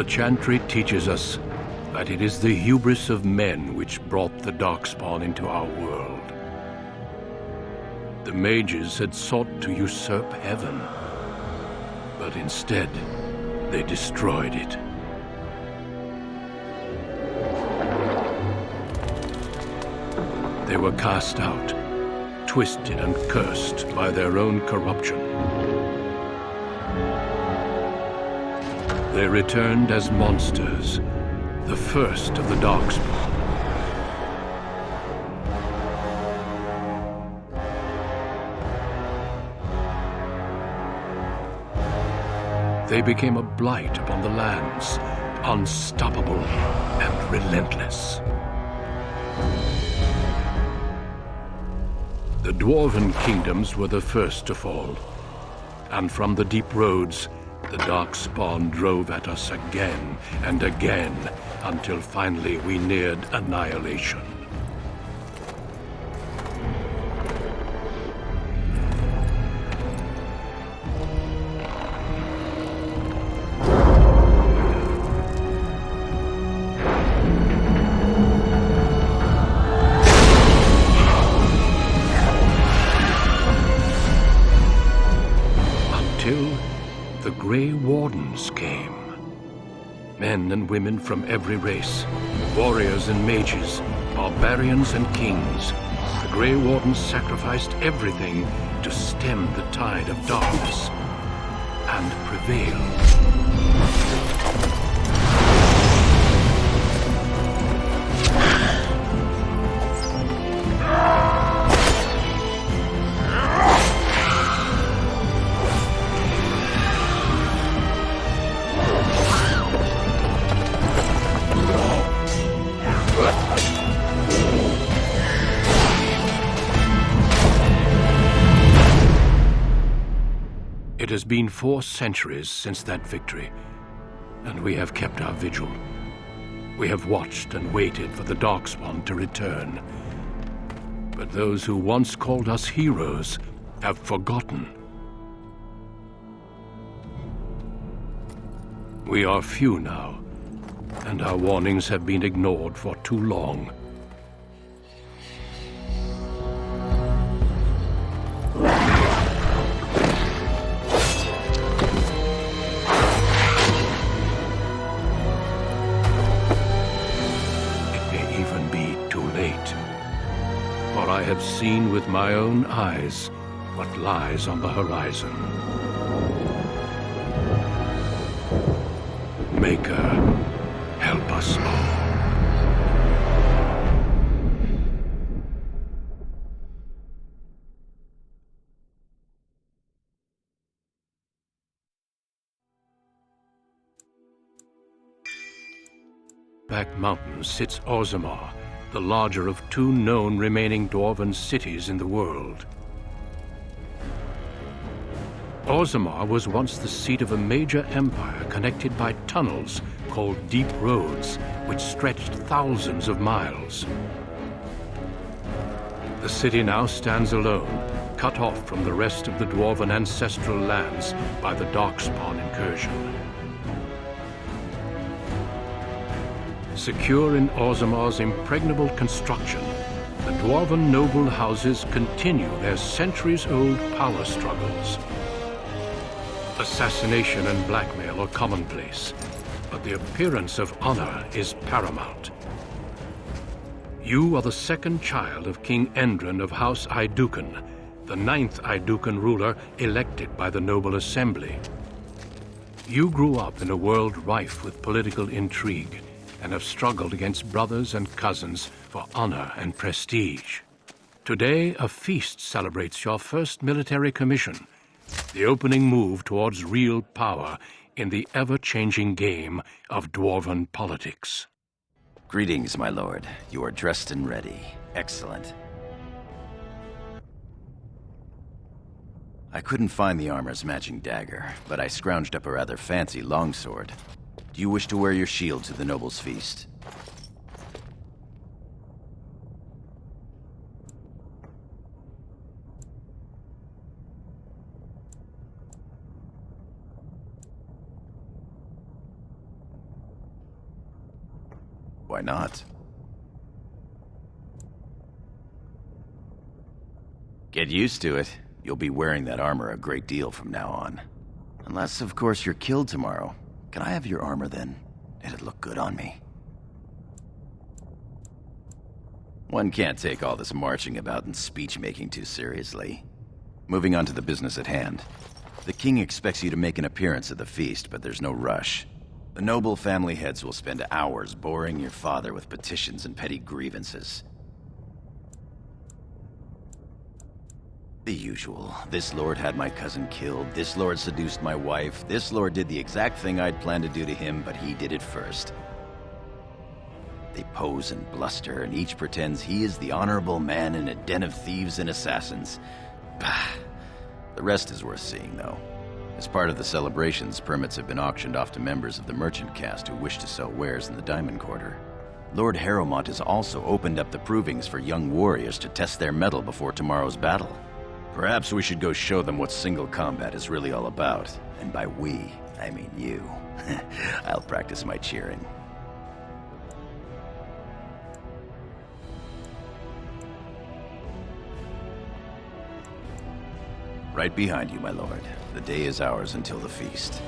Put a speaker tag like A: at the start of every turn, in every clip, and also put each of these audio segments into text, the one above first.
A: The chantry teaches us that it is the hubris of men which brought the Darkspawn into our world. The mages had sought to usurp heaven, but instead, they destroyed it. They were cast out, twisted and cursed by their own corruption. They returned as monsters, the first of the Darkspawn. They became a blight upon the lands, unstoppable and relentless. The Dwarven kingdoms were the first to fall, and from the deep roads, the Darkspawn drove at us again and again, until finally we neared annihilation. The Grey Wardens came. Men and women from every race, warriors and mages, barbarians and kings. The Grey Wardens sacrificed everything to stem the tide of darkness and prevail. It has been 4 centuries since that victory, and we have kept our vigil. We have watched and waited for the Darkspawn to return. But those who once called us heroes have forgotten. We are few now, and our warnings have been ignored for too long. I have seen with my own eyes what lies on the horizon. Maker, help us all. Back Mountain sits Orzammar, the larger of 2 known remaining Dwarven cities in the world. Orzammar was once the seat of a major empire connected by tunnels called Deep Roads, which stretched thousands of miles. The city now stands alone, cut off from the rest of the Dwarven ancestral lands by the Darkspawn incursion. Secure in Orzammar's impregnable construction, the Dwarven noble houses continue their centuries-old power struggles. Assassination and blackmail are commonplace, but the appearance of honor is paramount. You are the 2nd child of King Endren of House Aeducan, the 9th Aeducan ruler elected by the Noble Assembly. You grew up in a world rife with political intrigue, and have struggled against brothers and cousins for honor and prestige. Today, a feast celebrates your first military commission, the opening move towards real power in the ever-changing game of Dwarven politics.
B: Greetings, my lord. You are dressed and ready. Excellent. I couldn't find the armor's matching dagger, but I scrounged up a rather fancy longsword. Do you wish to wear your shield to the noble's feast? Why not? Get used to it. You'll be wearing that armor a great deal from now on. Unless, of course, you're killed tomorrow. Can I have your armor then? It'd look good on me. One can't take all this marching about and speech-making too seriously. Moving on to the business at hand. The king expects you to make an appearance at the feast, but there's no rush. The noble family heads will spend hours boring your father with petitions and petty grievances. The usual. This lord had my cousin killed, this lord seduced my wife, this lord did the exact thing I'd planned to do to him, but he did it first. They pose and bluster, and each pretends he is the honorable man in a den of thieves and assassins. Bah. The rest is worth seeing, though. As part of the celebrations, permits have been auctioned off to members of the merchant caste who wish to sell wares in the Diamond Quarter. Lord Harrowmont has also opened up the provings for young warriors to test their mettle before tomorrow's battle. Perhaps we should go show them what single combat is really all about. And by we, I mean you. I'll practice my cheering. Right behind you, my lord. The day is ours until the feast.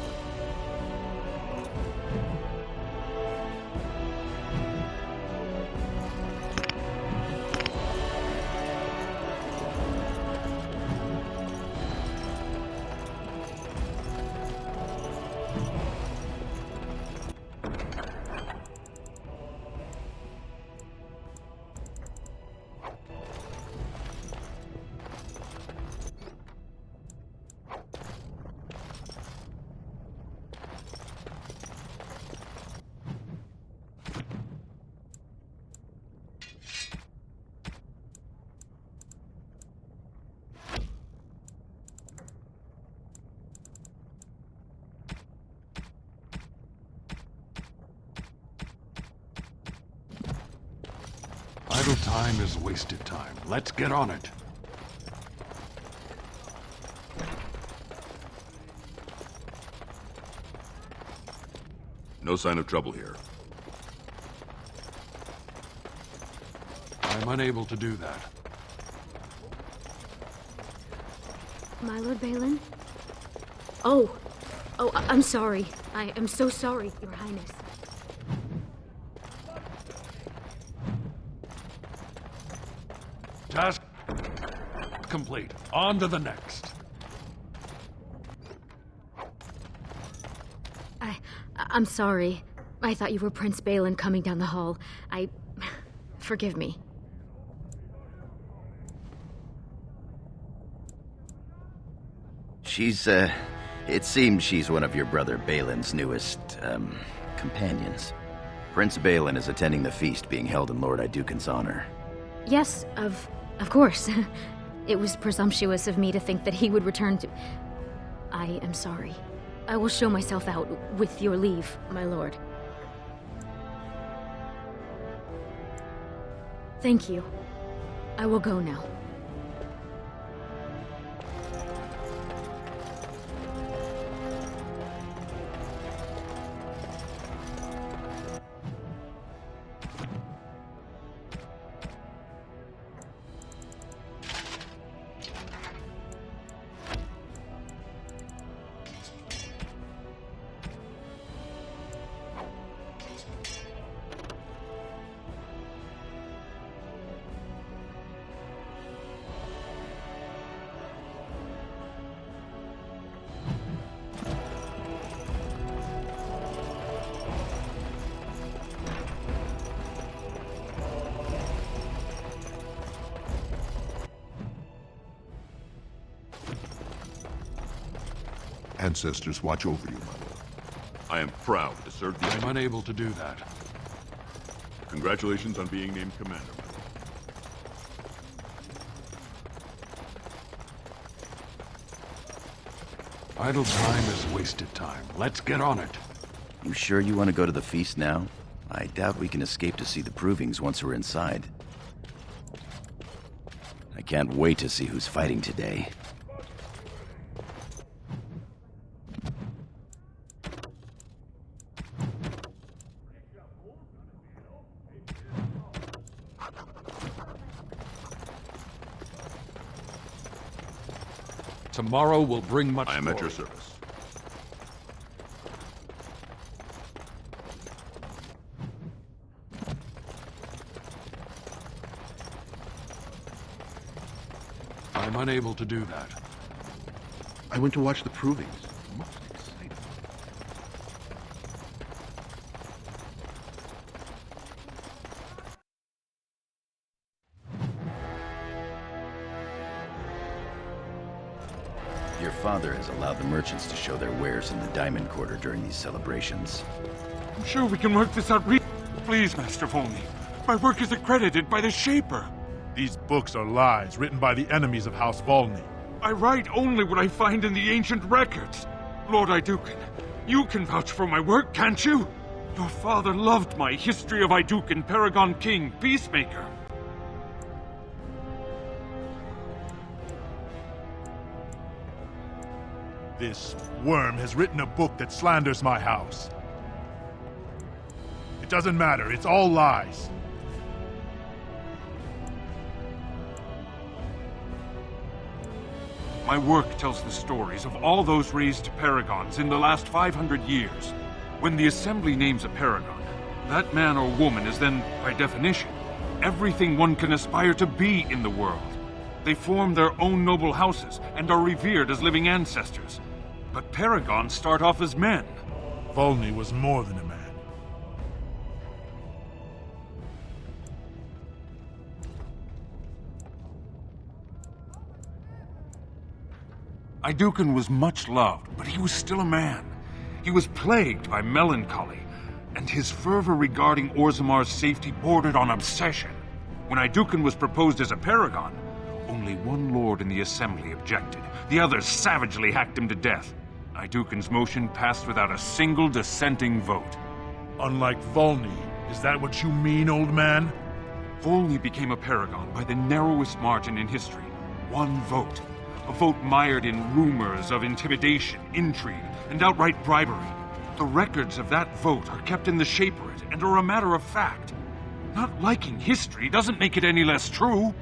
C: Idle time is wasted time. Let's get on it.
D: No sign of trouble here.
C: I'm unable to do that.
E: My Lord Balin? Oh, I'm sorry. I am so sorry, Your Highness.
C: Task complete. On to the next.
E: I'm sorry. I thought you were Prince Balin coming down the hall. Forgive me.
B: It seems she's one of your brother Balin's newest, companions. Prince Balin is attending the feast being held in Lord Iduken's honor.
E: Yes, of course. It was presumptuous of me to think that he would return to... I am sorry. I will show myself out, with your leave, my lord. Thank you. I will go now.
F: Ancestors watch over you, my lord.
D: I am proud to serve the...
C: I'm unable to do that.
D: Congratulations on being named commander, my lord.
C: Idle time is wasted time. Let's get on it.
B: You sure you want to go to the feast now? I doubt we can escape to see the provings once we're inside. I can't wait to see who's fighting today.
C: Tomorrow will bring much
D: I am at your
C: glory.
D: service.
C: I'm unable to do that.
F: I went to watch the provings. Most exciting.
B: Your father has allowed the merchants to show their wares in the Diamond Quarter during these celebrations.
G: I'm sure we can work this out. Please, Master Volney. My work is accredited by the Shaper.
H: These books are lies written by the enemies of House Volney.
G: I write only what I find in the ancient records. Lord Iduken, you can vouch for my work, can't you? Your father loved my History of Iduken, Paragon King, Peacemaker.
H: This worm has written a book that slanders my house. It doesn't matter, it's all lies.
G: My work tells the stories of all those raised paragons in the last 500 years. When the Assembly names a paragon, that man or woman is then, by definition, everything one can aspire to be in the world. They form their own noble houses and are revered as living ancestors. But paragons start off as men.
H: Volney was more than a man.
G: Iduken was much loved, but he was still a man. He was plagued by melancholy, and his fervor regarding Orzamar's safety bordered on obsession. When Iduken was proposed as a paragon, only one lord in the Assembly objected. The others savagely hacked him to death. Iduken's motion passed without a single dissenting vote.
H: Unlike Volney, is that what you mean, old man?
G: Volney became a paragon by the narrowest margin in history. One vote. A vote mired in rumors of intimidation, intrigue, and outright bribery. The records of that vote are kept in the Shaperate and are a matter of fact. Not liking history doesn't make it any less true.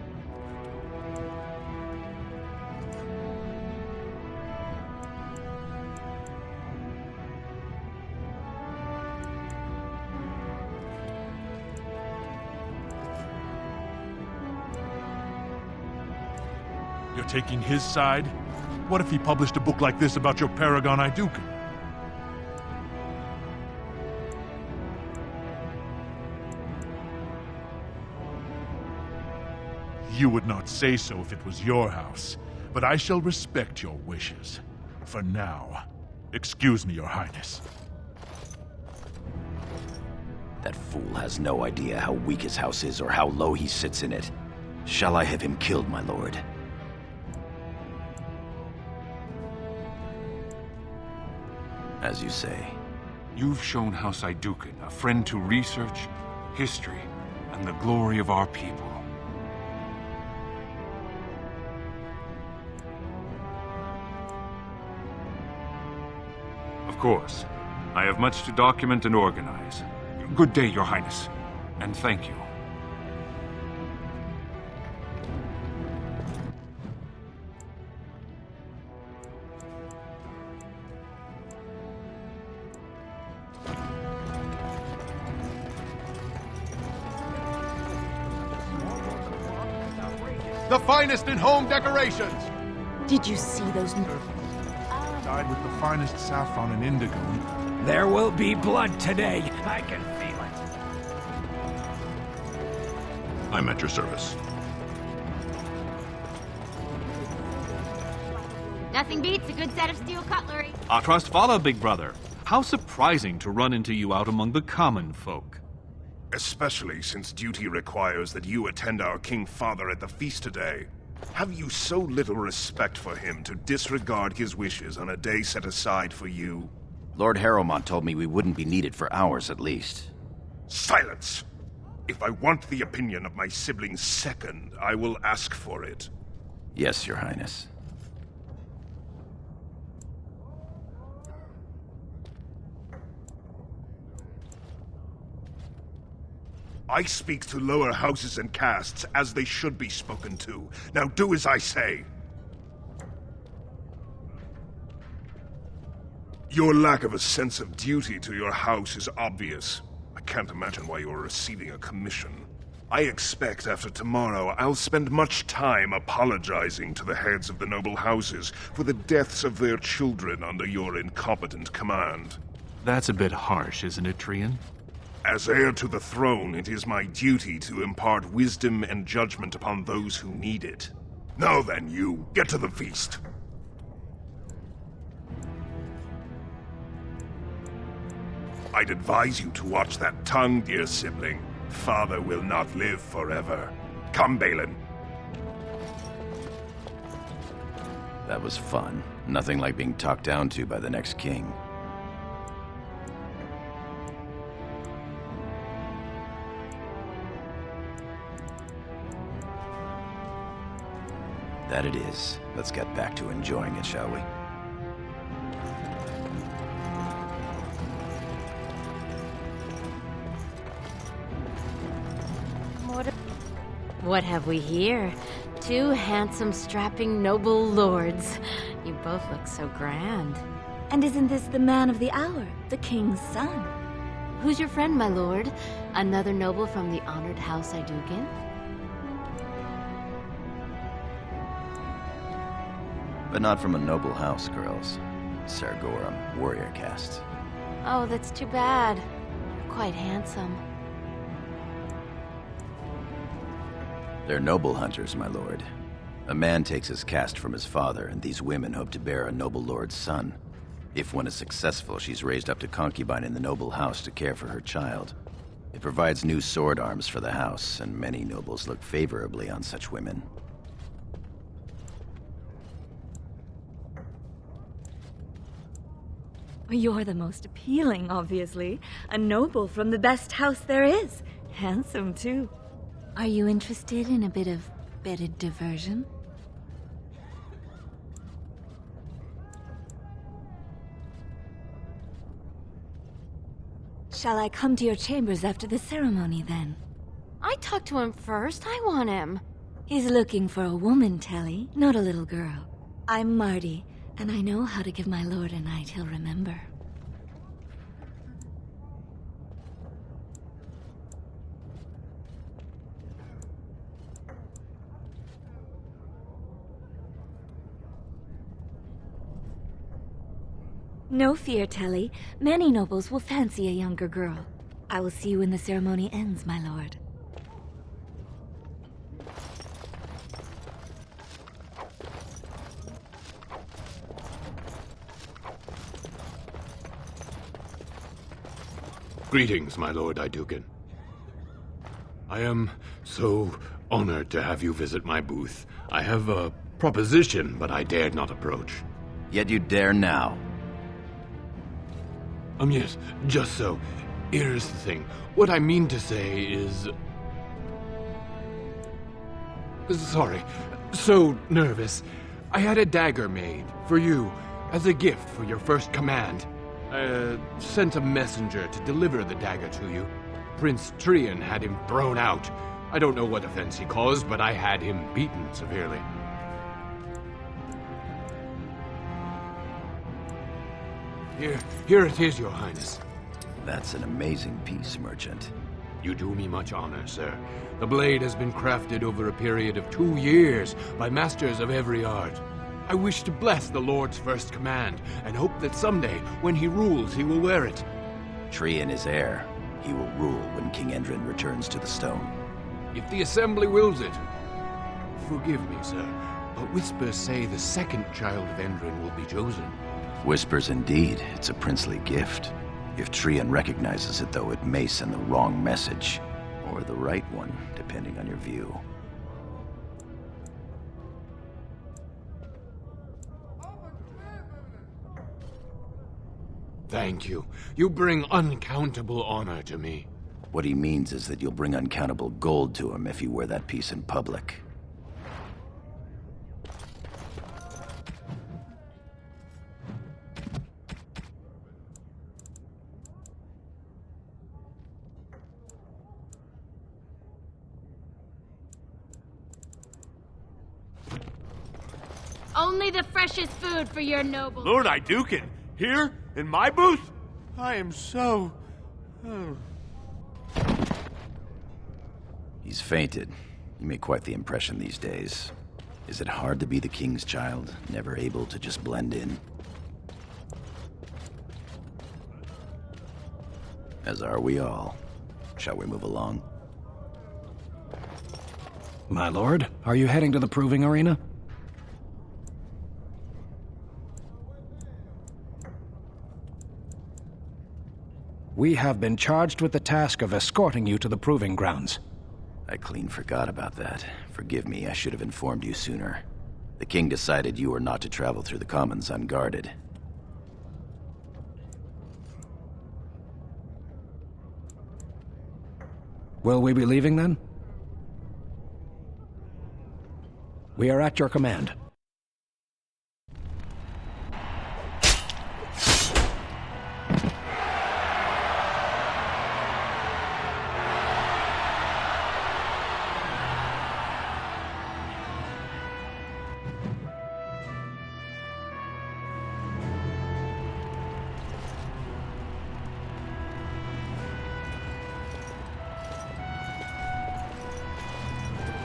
H: You're taking his side? What if he published a book like this about your paragon Iduken? You would not say so if it was your house, but I shall respect your wishes. For now, excuse me, Your Highness.
B: That fool has no idea how weak his house is or how low he sits in it. Shall I have him killed, my lord? As you say.
G: You've shown House Iduken a friend to research, history, and the glory of our people. Of course, I have much to document and organize. Good day, Your Highness, and thank you.
F: The finest in home decorations!
E: Did you see those?
H: Dyed with the finest saffron and indigo.
I: There will be blood today. I can feel it.
D: I'm at your service.
J: Nothing beats a good set of steel cutlery.
K: Our trust follow, big brother. How surprising to run into you out among the common folk.
F: Especially since duty requires that you attend our King Father at the feast today. Have you so little respect for him to disregard his wishes on a day set aside for you?
B: Lord Harrowmont told me we wouldn't be needed for hours at least.
F: Silence! If I want the opinion of my siblings second, I will ask for it.
B: Yes, Your Highness.
F: I speak to lower houses and castes as they should be spoken to. Now do as I say. Your lack of a sense of duty to your house is obvious. I can't imagine why you're receiving a commission. I expect after tomorrow I'll spend much time apologizing to the heads of the noble houses for the deaths of their children under your incompetent command.
K: That's a bit harsh, isn't it, Trian?
F: As heir to the throne, it is my duty to impart wisdom and judgment upon those who need it. Now then, you, get to the feast. I'd advise you to watch that tongue, dear sibling. Father will not live forever. Come, Balin.
B: That was fun. Nothing like being talked down to by the next king. That it is. Let's get back to enjoying it, shall we?
J: What have we here? Two handsome, strapping, noble lords. You both look so grand.
L: And isn't this the man of the hour, the king's son?
J: Who's your friend, my lord? Another noble from the honored House Idukin?
B: But not from a noble house, girls. Sargorum, warrior caste.
J: Oh, that's too bad. You're quite handsome.
B: They're noble hunters, my lord. A man takes his caste from his father, and these women hope to bear a noble lord's son. If one is successful, she's raised up to concubine in the noble house to care for her child. It provides new sword arms for the house, and many nobles look favorably on such women.
L: You're the most appealing, obviously. A noble from the best house there is. Handsome, too.
J: Are you interested in a bit of bedded diversion?
L: Shall I come to your chambers after the ceremony, then?
J: I talked to him first. I want him.
L: He's looking for a woman, Telly, not a little girl. I'm Marty, and I know how to give my lord a night he'll remember. No fear, Telly. Many nobles will fancy a younger girl. I will see you when the ceremony ends, my lord.
A: Greetings, my lord Idukin. I am so honored to have you visit my booth. I have a proposition, but I dared not approach.
B: Yet you dare now.
A: Yes, just so. Here's the thing. What I mean to say is... Sorry. So nervous. I had a dagger made for you as a gift for your first command. I sent a messenger to deliver the dagger to you. Prince Trian had him thrown out. I don't know what offense he caused, but I had him beaten severely. Here it is, your highness.
B: That's an amazing piece, merchant.
A: You do me much honor, sir. The blade has been crafted over a period of 2 years by masters of every art. I wish to bless the Lord's first command, and hope that someday, when he rules, he will wear it.
B: Trian is heir. He will rule when King Endrin returns to the stone.
A: If the assembly wills it. Forgive me, sir, but whispers say the second child of Endrin will be chosen.
B: Whispers indeed. It's a princely gift. If Trian recognizes it, though, it may send the wrong message. Or the right one, depending on your view.
A: Thank you. You bring uncountable honor to me.
B: What he means is that you'll bring uncountable gold to him if you wear that piece in public.
J: Only the freshest food for your noble.
K: Lord Idukin,
H: Here? In my booth? I am so...
B: He's fainted. You make quite the impression these days. Is it hard to be the king's child, never able to just blend in? As are we all. Shall we move along?
I: My lord, are you heading to the proving arena? We have been charged with the task of escorting you to the proving grounds.
B: I clean forgot about that. Forgive me, I should have informed you sooner. The king decided you were not to travel through the commons unguarded.
I: Will we be leaving then? We are at your command.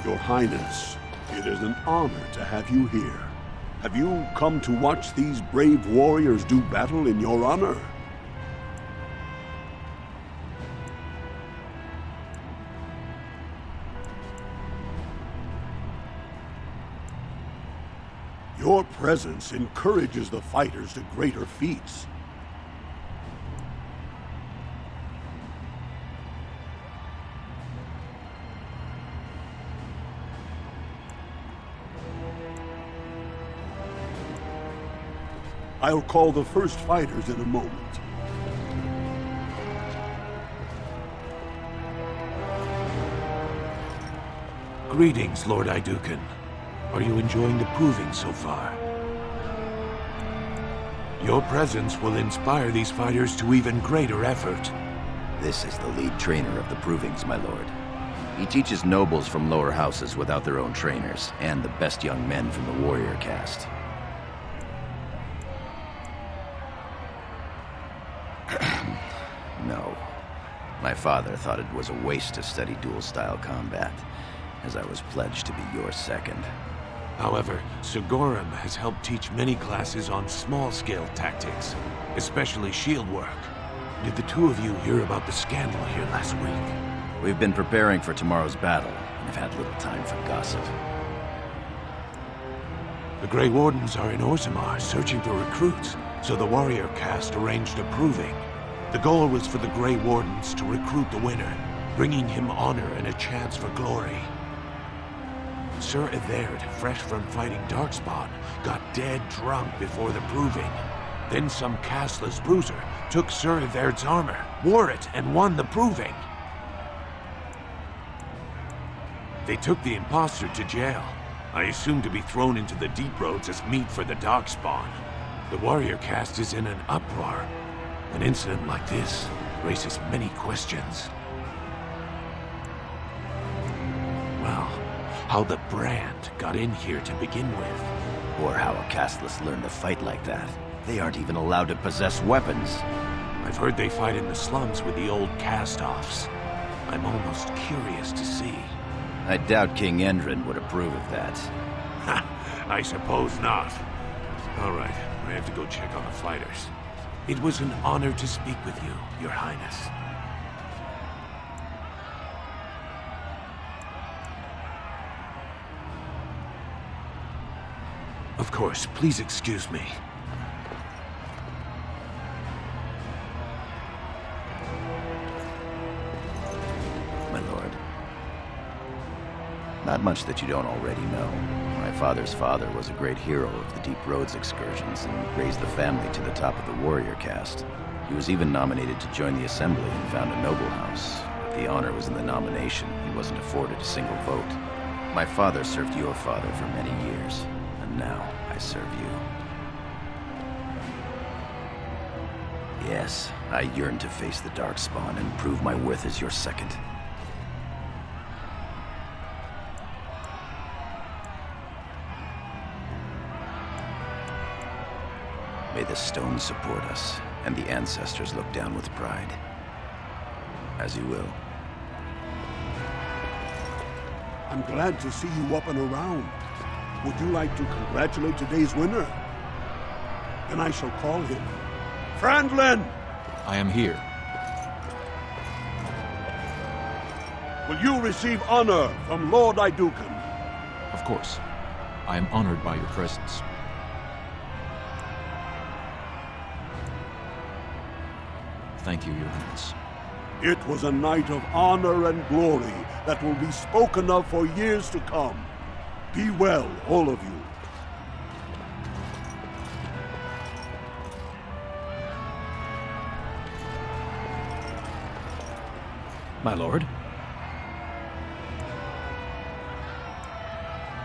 M: Your Highness, it is an honor to have you here. Have you come to watch these brave warriors do battle in your honor? Your presence encourages the fighters to greater feats. I'll call the first fighters in a moment.
I: Greetings, Lord Iduken. Are you enjoying the proving so far? Your presence will inspire these fighters to even greater effort.
B: This is the lead trainer of the provings, my lord. He teaches nobles from lower houses without their own trainers, and the best young men from the warrior caste. No. My father thought it was a waste to study dual-style combat, as I was pledged to be your second.
I: However, Sigorum has helped teach many classes on small-scale tactics, especially shield work. Did the two of you hear about the scandal here last week?
B: We've been preparing for tomorrow's battle, and have had little time for gossip.
I: The Grey Wardens are in Orzammar searching for recruits, so the warrior caste arranged a proving. The goal was for the Grey Wardens to recruit the winner, bringing him honor and a chance for glory. Sir Everd, fresh from fighting Darkspawn, got dead drunk before the proving. Then some casteless bruiser took Sir Everd's armor, wore it, and won the proving. They took the imposter to jail. I assume to be thrown into the deep roads as meat for the Darkspawn. The warrior caste is in an uproar. An incident like this raises many questions. Well, how the brand got in here to begin with.
B: Or how a casteless learned to fight like that. They aren't even allowed to possess weapons.
I: I've heard they fight in the slums with the old cast-offs. I'm almost curious to see.
B: I doubt King Endrin would approve of that.
I: Ha! I suppose not. All right, I have to go check on the fighters. It was an honor to speak with you, Your Highness. Of course, please excuse me.
B: My lord. Not much that you don't already know. My father's father was a great hero of the Deep Roads excursions and raised the family to the top of the warrior caste. He was even nominated to join the assembly and found a noble house. But the honor was in the nomination. He wasn't afforded a single vote. My father served your father for many years, and now I serve you. Yes, I yearn to face the Darkspawn and prove my worth as your second. May the stone support us, and the ancestors look down with pride. As you will.
M: I'm glad to see you up and around. Would you like to congratulate today's winner? Then I shall call him. Franklin!
K: I am here.
M: Will you receive honor from Lord Iduken?
K: Of course. I am honored by your presence. Thank you, Your Highness.
M: It was a night of honor and glory that will be spoken of for years to come. Be well, all of you.
N: My lord.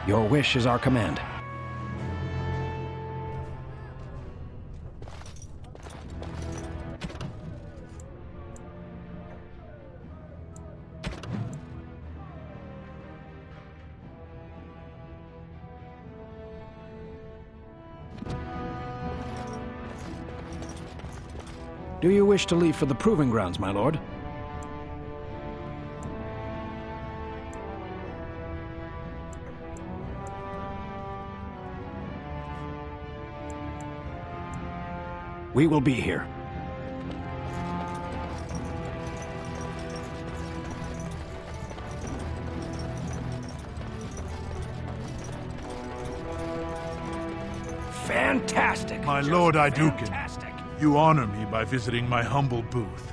N: Your wish is our command. Do you wish to leave for the proving grounds, my lord? We will be here. Fantastic!
H: My Lord Iduken, you honor me by visiting my humble booth.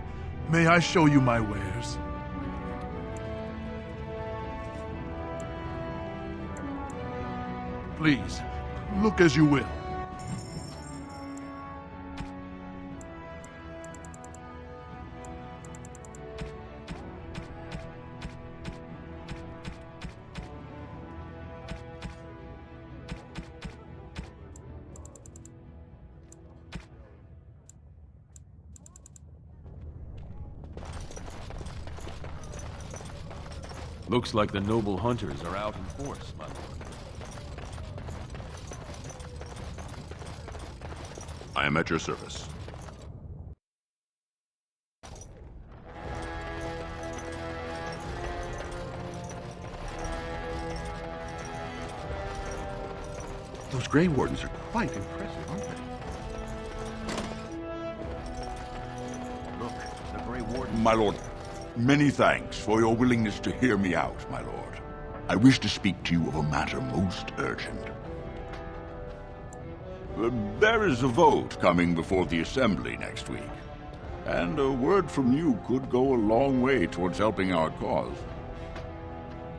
H: May I show you my wares? Please, look as you will.
I: Looks like the noble hunters are out in force, my lord.
D: I am at your service.
F: Those Grey Wardens are quite impressive, aren't they?
I: Look, the Grey Warden.
O: My lord, many thanks for your willingness to hear me out, my lord. I wish to speak to you of a matter most urgent. There is a vote coming before the Assembly next week, and a word from you could go a long way towards helping our cause.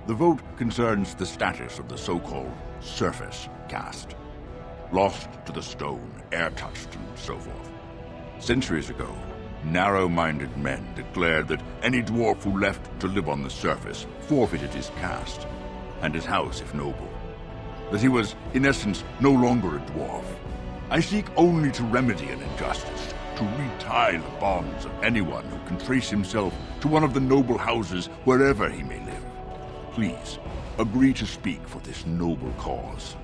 O: The vote concerns the status of the so-called surface caste. Lost to the stone, air-touched, and so forth. Centuries ago, narrow-minded men declared that any dwarf who left to live on the surface forfeited his caste, and his house if noble. That he was, in essence, no longer a dwarf. I seek only to remedy an injustice, to retie the bonds of anyone who can trace himself to one of the noble houses wherever he may live. Please, agree to speak for this noble cause.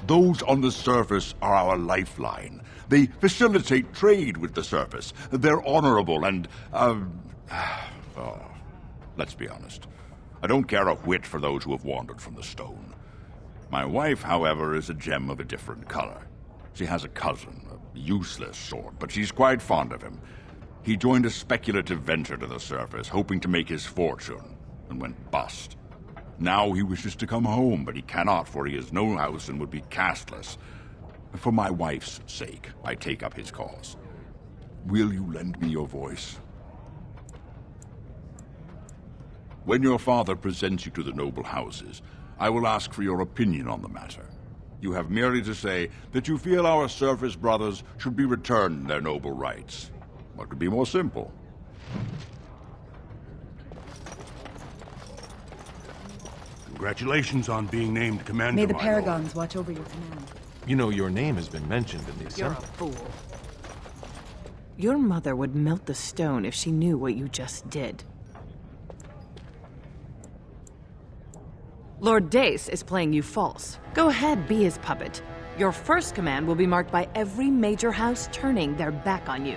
O: Those on the surface are our lifeline. They facilitate trade with the surface. They're honorable and, let's be honest. I don't care a whit for those who have wandered from the stone. My wife, however, is a gem of a different color. She has a cousin, a useless sort, but she's quite fond of him. He joined a speculative venture to the surface, hoping to make his fortune, and went bust. Now he wishes to come home, but he cannot, for he has no house and would be casteless. For my wife's sake, I take up his cause. Will you lend me your voice? When your father presents you to the noble houses, I will ask for your opinion on the matter. You have merely to say that you feel our surface brothers should be returned their noble rights. What could be more simple?
C: Congratulations on being named commander,
P: May the
C: my
P: Paragons watch over your command.
I: You know, your name has been mentioned in the
P: You're
I: assembly.
P: a fool.
Q: Your mother would melt the stone if she knew what you just did. Lord Dace is playing you false. Go ahead, be his puppet. Your first command will be marked by every major house turning their back on you.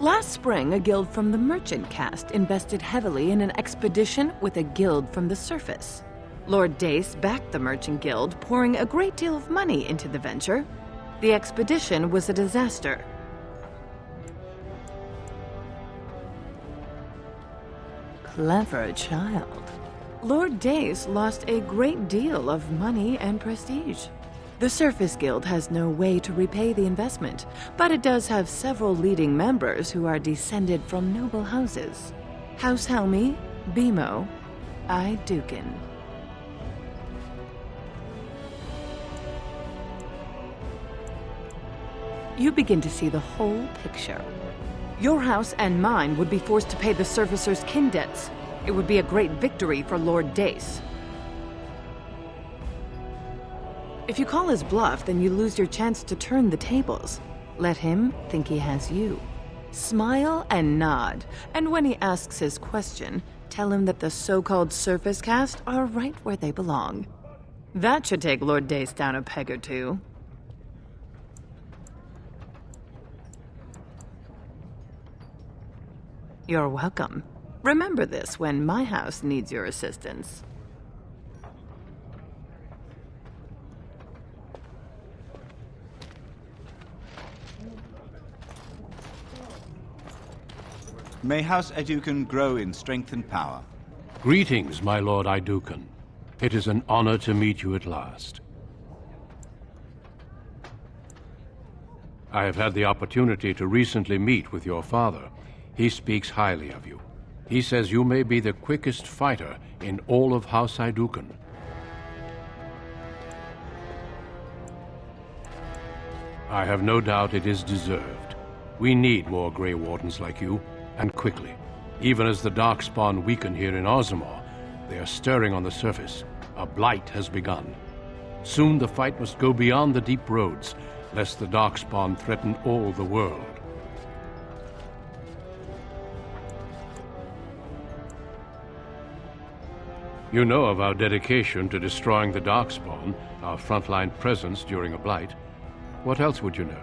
Q: Last spring, a guild from the merchant caste invested heavily in an expedition with a guild from the surface. Lord Dace backed the merchant guild, pouring a great deal of money into the venture. The expedition was a disaster. Clever child. Lord Dace lost a great deal of money and prestige. The Surface Guild has no way to repay the investment, but it does have several leading members who are descended from noble houses. House Helmi, Bimo, Dukin. You begin to see the whole picture. Your house and mine would be forced to pay the Surfacer's kin debts. It would be a great victory for Lord Dace. If you call his bluff, then you lose your chance to turn the tables. Let him think he has you. Smile and nod, and when he asks his question, tell him that the so-called surface caste are right where they belong. That should take Lord Dace down a peg or two. You're welcome. Remember this when my house needs your assistance.
R: May House Educan grow in strength and power.
A: Greetings, my Lord Idukan. It is an honor to meet you at last. I have had the opportunity to recently meet with your father. He speaks highly of you. He says you may be the quickest fighter in all of House Idukan. I have no doubt it is deserved. We need more Grey Wardens like you, and quickly. Even as the Darkspawn weaken here in Orzammar, they are stirring on the surface. A blight has begun. Soon the fight must go beyond the deep roads, lest the Darkspawn threaten all the world. You know of our dedication to destroying the Darkspawn, our frontline presence during a blight. What else would you know?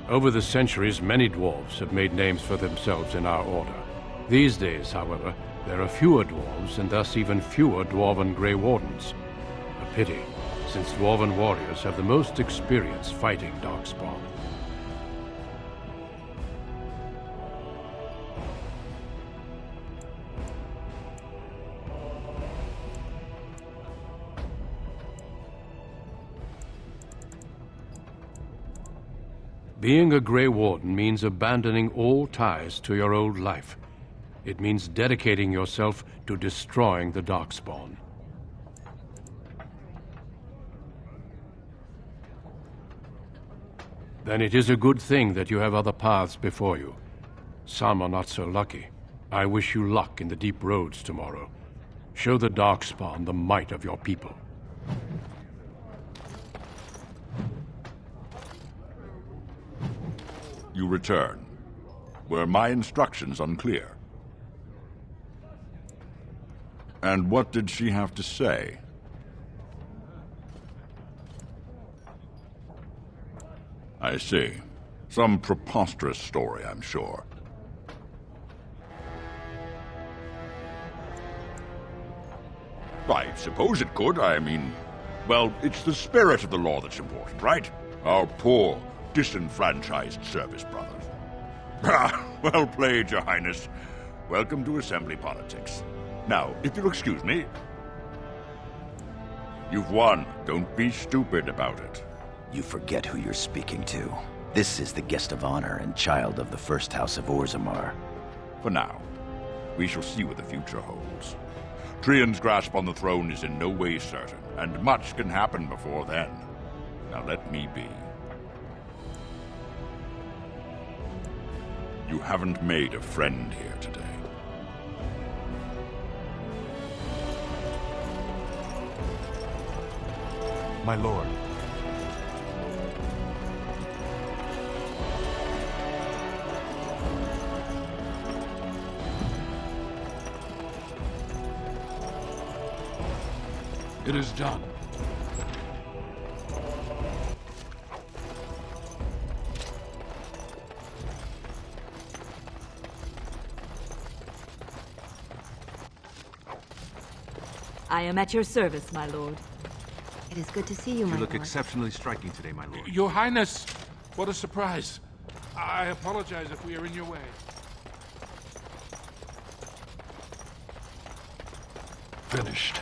A: Over the centuries, many dwarves have made names for themselves in our order. These days, however, there are fewer dwarves and thus even fewer dwarven Grey Wardens. A pity, since dwarven warriors have the most experience fighting Darkspawn. Being a Grey Warden means abandoning all ties to your old life. It means dedicating yourself to destroying the Darkspawn. Then it is a good thing that you have other paths before you. Some are not so lucky. I wish you luck in the deep roads tomorrow. Show the Darkspawn the might of your people.
O: You return. Were my instructions unclear? And what did she have to say? I see. Some preposterous story, I'm sure. I suppose it could. I mean, well, it's the spirit of the law that's important, right? Our poor, disenfranchised service brothers. Ah, well played, Your Highness. Welcome to Assembly politics. Now, if you'll excuse me... You've won. Don't be stupid about it.
B: You forget who you're speaking to. This is the guest of honor and child of the first house of Orzammar.
O: For now. We shall see what the future holds. Trian's grasp on the throne is in no way certain, and much can happen before then. Now let me be. You haven't made a friend here today.
C: My lord. It is done.
S: I am at your service, my lord.
L: It is good to see you, my
K: You look
L: lord.
K: exceptionally striking today, my lord.
C: Your Highness, what a surprise. I apologize if we are in your way. Finished.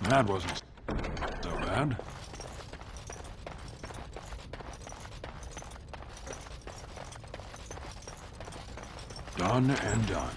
C: That wasn't so bad. Done and done.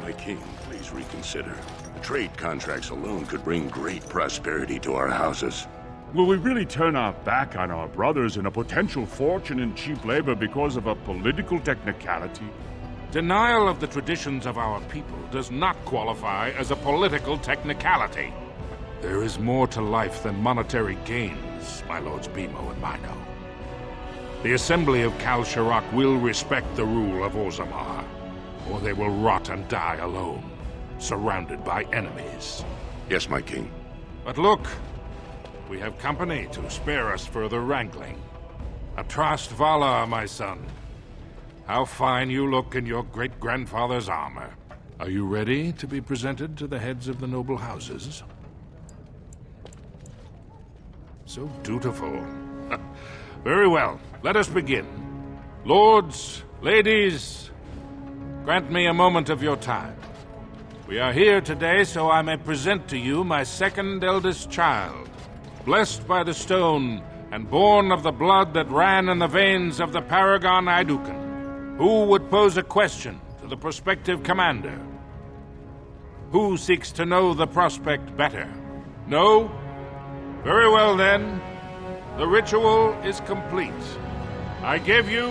D: My king, please reconsider. The trade contracts alone could bring great prosperity to our houses.
H: Will we really turn our back on our brothers and a potential fortune in cheap labor because of a political technicality?
G: Denial of the traditions of our people does not qualify as a political technicality. There is more to life than monetary gains, my lords Bimo and Mino. The Assembly of Kal Shirak will respect the rule of Orzammar, or they will rot and die alone, surrounded by enemies.
D: Yes, my king.
G: But look, we have company to spare us further wrangling. Atrast Vala, my son. How fine you look in your great-grandfather's armor. Are you ready to be presented to the heads of the noble houses? So dutiful. Very well, let us begin. Lords, ladies, grant me a moment of your time. We are here today so I may present to you my second eldest child, blessed by the stone and born of the blood that ran in the veins of the paragon Aidukan. Who would pose a question to the prospective commander? Who seeks to know the prospect better? No? Very well then. The ritual is complete. I give you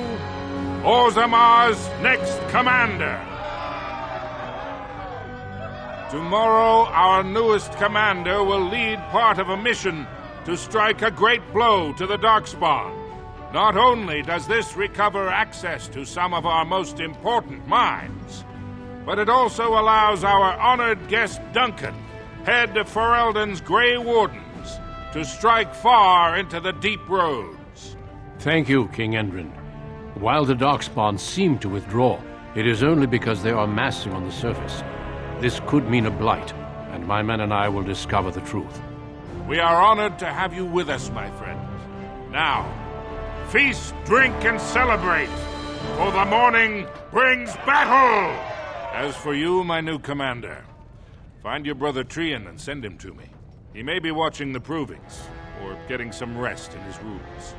G: Orzammar's next commander. Tomorrow, our newest commander will lead part of a mission to strike a great blow to the Darkspawn. Not only does this recover access to some of our most important mines, but it also allows our honored guest Duncan, head of Ferelden's Grey Wardens, to strike far into the deep roads.
A: Thank you, King Endrin. While the Darkspawn seem to withdraw, it is only because they are massing on the surface. This could mean a blight, and my men and I will discover the truth.
G: We are honored to have you with us, my friend. Now, feast, drink, and celebrate, for the morning brings battle! As for you, my new commander, find your brother Trian and send him to me. He may be watching the provings, or getting some rest in his rooms.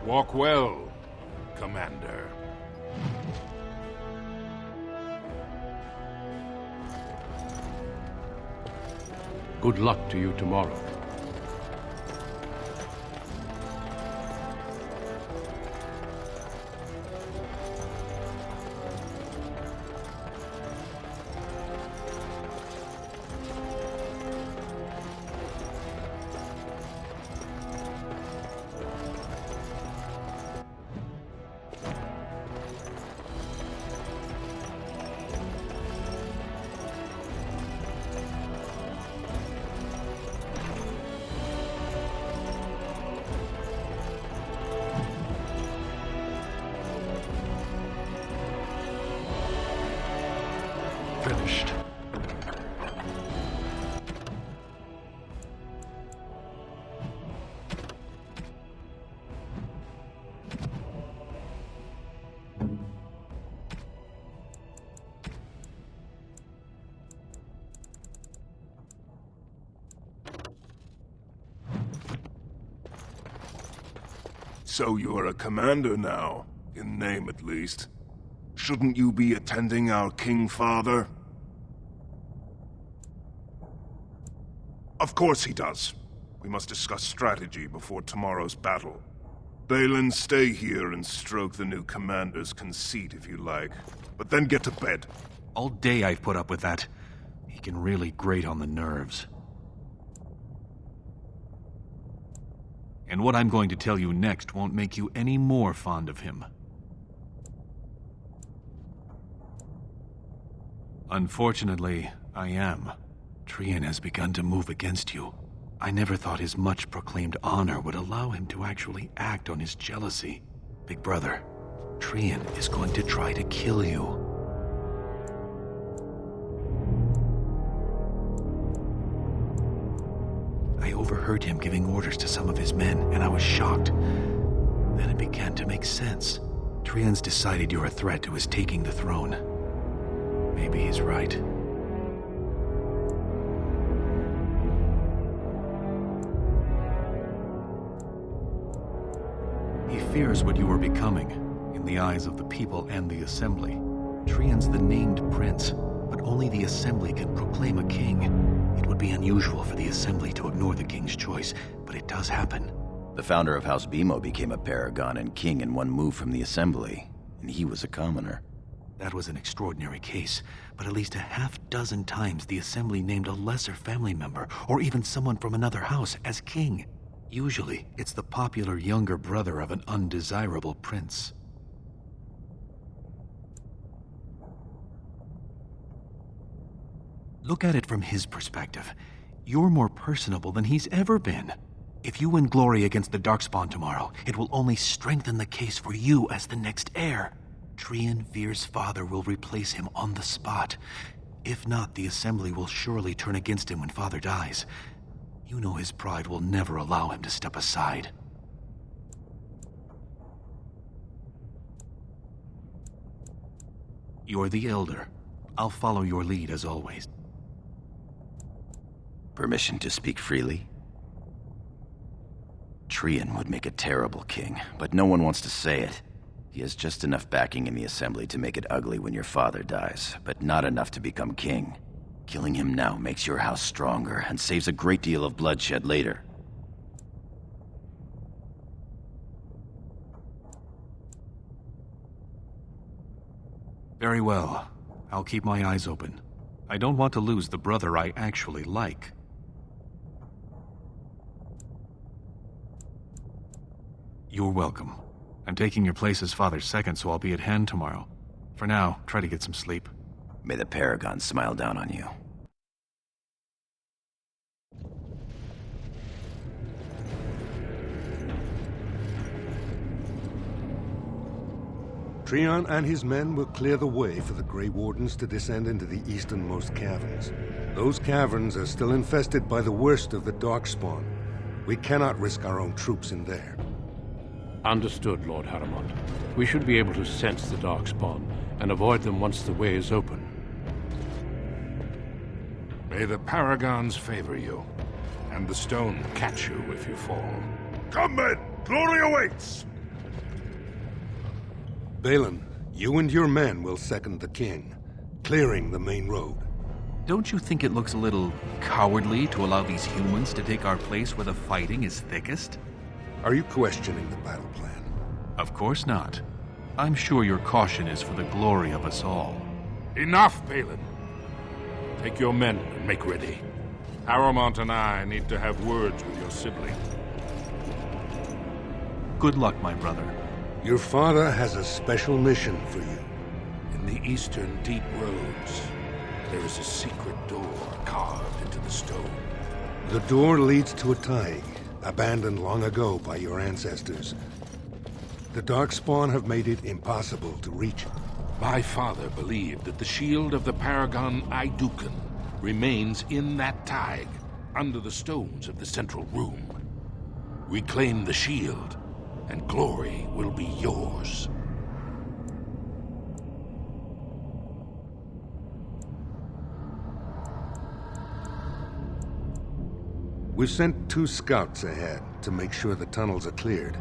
G: Walk well, Commander.
A: Good luck to you tomorrow.
F: So you're a commander now, in name at least. Shouldn't you be attending our King Father? Of course he does. We must discuss strategy before tomorrow's battle. Balin, stay here and stroke the new commander's conceit if you like. But then get to bed.
K: All day I've put up with that. He can really grate on the nerves. And what I'm going to tell you next won't make you any more fond of him. Unfortunately, I am. Trian has begun to move against you. I never thought his much-proclaimed honor would allow him to actually act on his jealousy. Big brother, Trian is going to try to kill you. I overheard him giving orders to some of his men, and I was shocked. Then it began to make sense. Trian's decided you're a threat to his taking the throne. Maybe he's right. He fears what you are becoming, in the eyes of the people and the Assembly. Trian's the named prince, but only the Assembly can proclaim a king. It would be unusual for the Assembly to ignore the king's choice, but it does happen.
B: The founder of House Bimo became a paragon and king in one move from the Assembly, and he was a commoner.
K: That was an extraordinary case, but at least a half-dozen times the Assembly named a lesser family member, or even someone from another house, as king. Usually, it's the popular younger brother of an undesirable prince. Look at it from his perspective. You're more personable than he's ever been. If you win glory against the Darkspawn tomorrow, it will only strengthen the case for you as the next heir. Trian Veer's father will replace him on the spot. If not, the Assembly will surely turn against him when father dies. You know his pride will never allow him to step aside. You're the elder. I'll follow your lead as always.
B: Permission to speak freely? Trian would make a terrible king, but no one wants to say it. He has just enough backing in the Assembly to make it ugly when your father dies, but not enough to become king. Killing him now makes your house stronger and saves a great deal of bloodshed later.
K: Very well. I'll keep my eyes open. I don't want to lose the brother I actually like. You're welcome. I'm taking your place as father's second, so I'll be at hand tomorrow. For now, try to get some sleep.
B: May the Paragon smile down on you.
M: Trian and his men will clear the way for the Grey Wardens to descend into the easternmost caverns. Those caverns are still infested by the worst of the Darkspawn. We cannot risk our own troops in there.
A: Understood, Lord Haramond. We should be able to sense the Darkspawn and avoid them once the way is open.
C: May the Paragons favor you, and the stone catch you if you fall.
F: Come, men! Glory awaits!
M: Balin, you and your men will second the king, clearing the main road.
K: Don't you think it looks a little cowardly to allow these humans to take our place where the fighting is thickest?
M: Are you questioning the battle plan?
K: Of course not. I'm sure your caution is for the glory of us all.
C: Enough, Balin. Take your men and make ready. Haramond and I need to have words with your sibling.
K: Good luck, my brother.
M: Your father has a special mission for you.
C: In the eastern deep roads, there is a secret door carved into the stone.
M: The door leads to a taig, abandoned long ago by your ancestors. The Darkspawn have made it impossible to reach it.
C: My father believed that the shield of the Paragon Aidukan remains in that taig, under the stones of the central room. Reclaim the shield, and glory will be yours.
M: We've sent 2 scouts ahead to make sure the tunnels are cleared.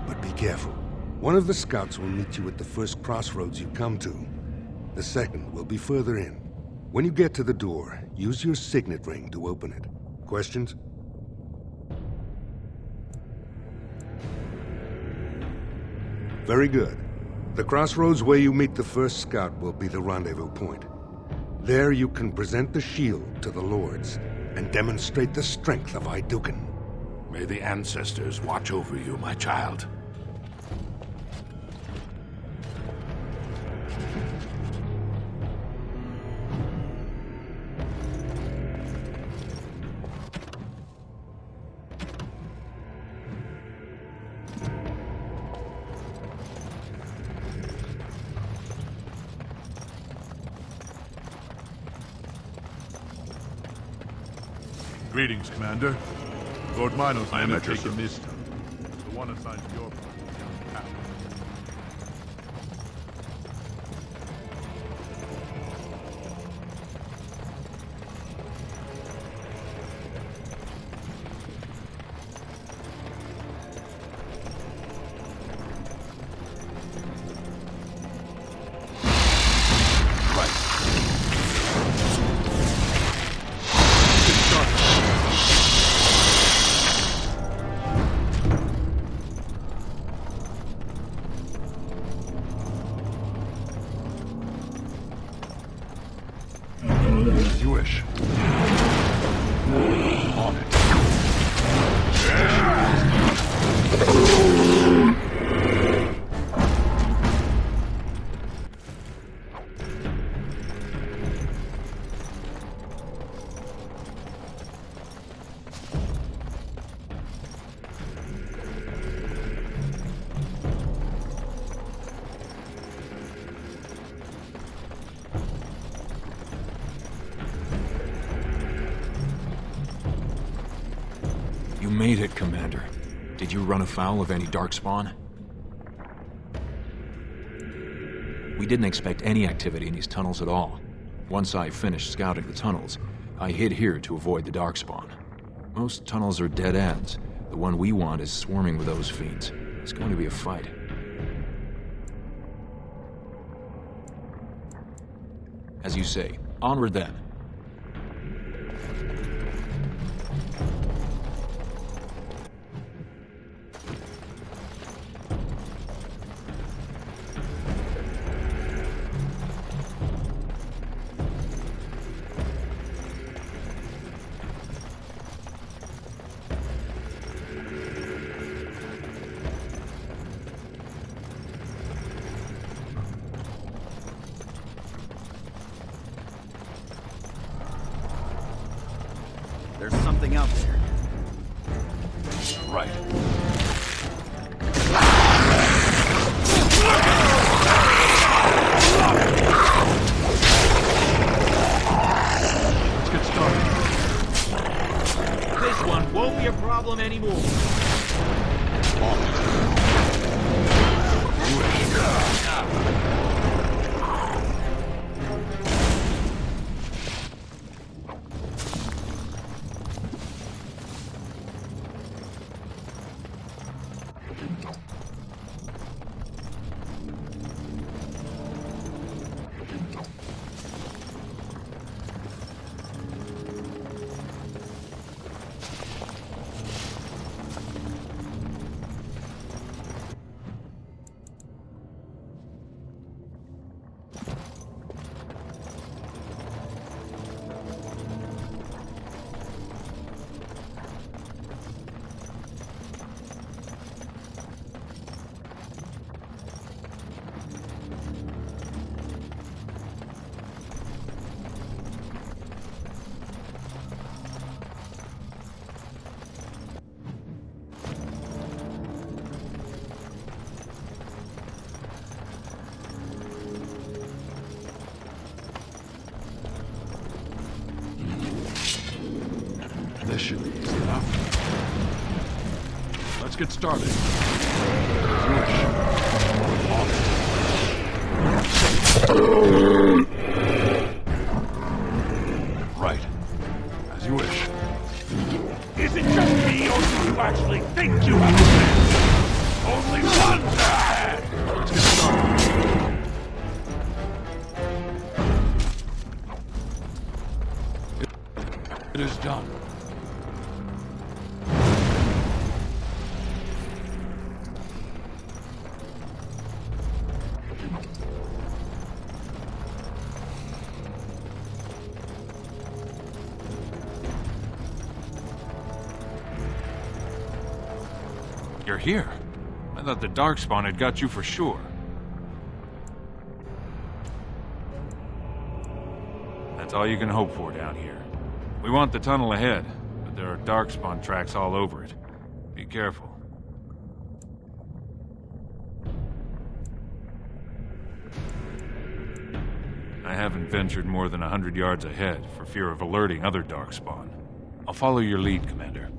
M: but be careful. One of the scouts will meet you at the first crossroads you come to. The second will be further in. When you get to the door, use your signet ring to open it. Questions? Very good. The crossroads where you meet the first scout will be the rendezvous point. There you can present the shield to the lords and demonstrate the strength of Iduken.
C: May the ancestors watch over you, my child.
H: Greetings, Commander. Lord Minos
D: I am
H: has
D: at your
H: taken this time. The one assigned to your party is on the path. As you wish. On it.
K: You made it, Commander. Did you run afoul of any darkspawn? We didn't expect any activity in these tunnels at all. Once I finished scouting the tunnels, I hid here to avoid the darkspawn. Most tunnels are dead ends. The one we want is swarming with those fiends. It's going to be a fight. As you say, onward then.
B: There's something out there.
H: Right. Let's get started.
K: This one won't be a problem anymore.
H: This should be easy enough. Let's get started. Right. As you wish.
D: Is it just me, or do you actually think you have a chance? Only
G: you're here. I thought the Darkspawn had got you for sure. That's all you can hope for down here. We want the tunnel ahead, but there are Darkspawn tracks all over it. Be careful. I haven't ventured more than 100 yards ahead for fear of alerting other Darkspawn. I'll follow your lead, Commander.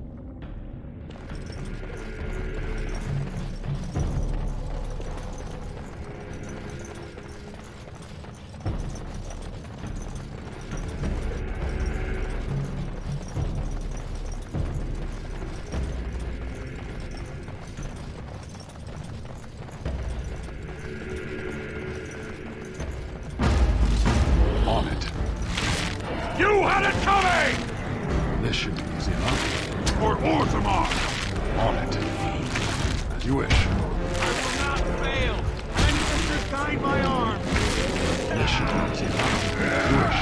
C: You had it coming!
A: This should be easy enough.
C: Toward Orzammar!
A: On it. As you wish.
I: I will not fail! Ancestors guide my arm!
A: This should be easy enough. As you wish.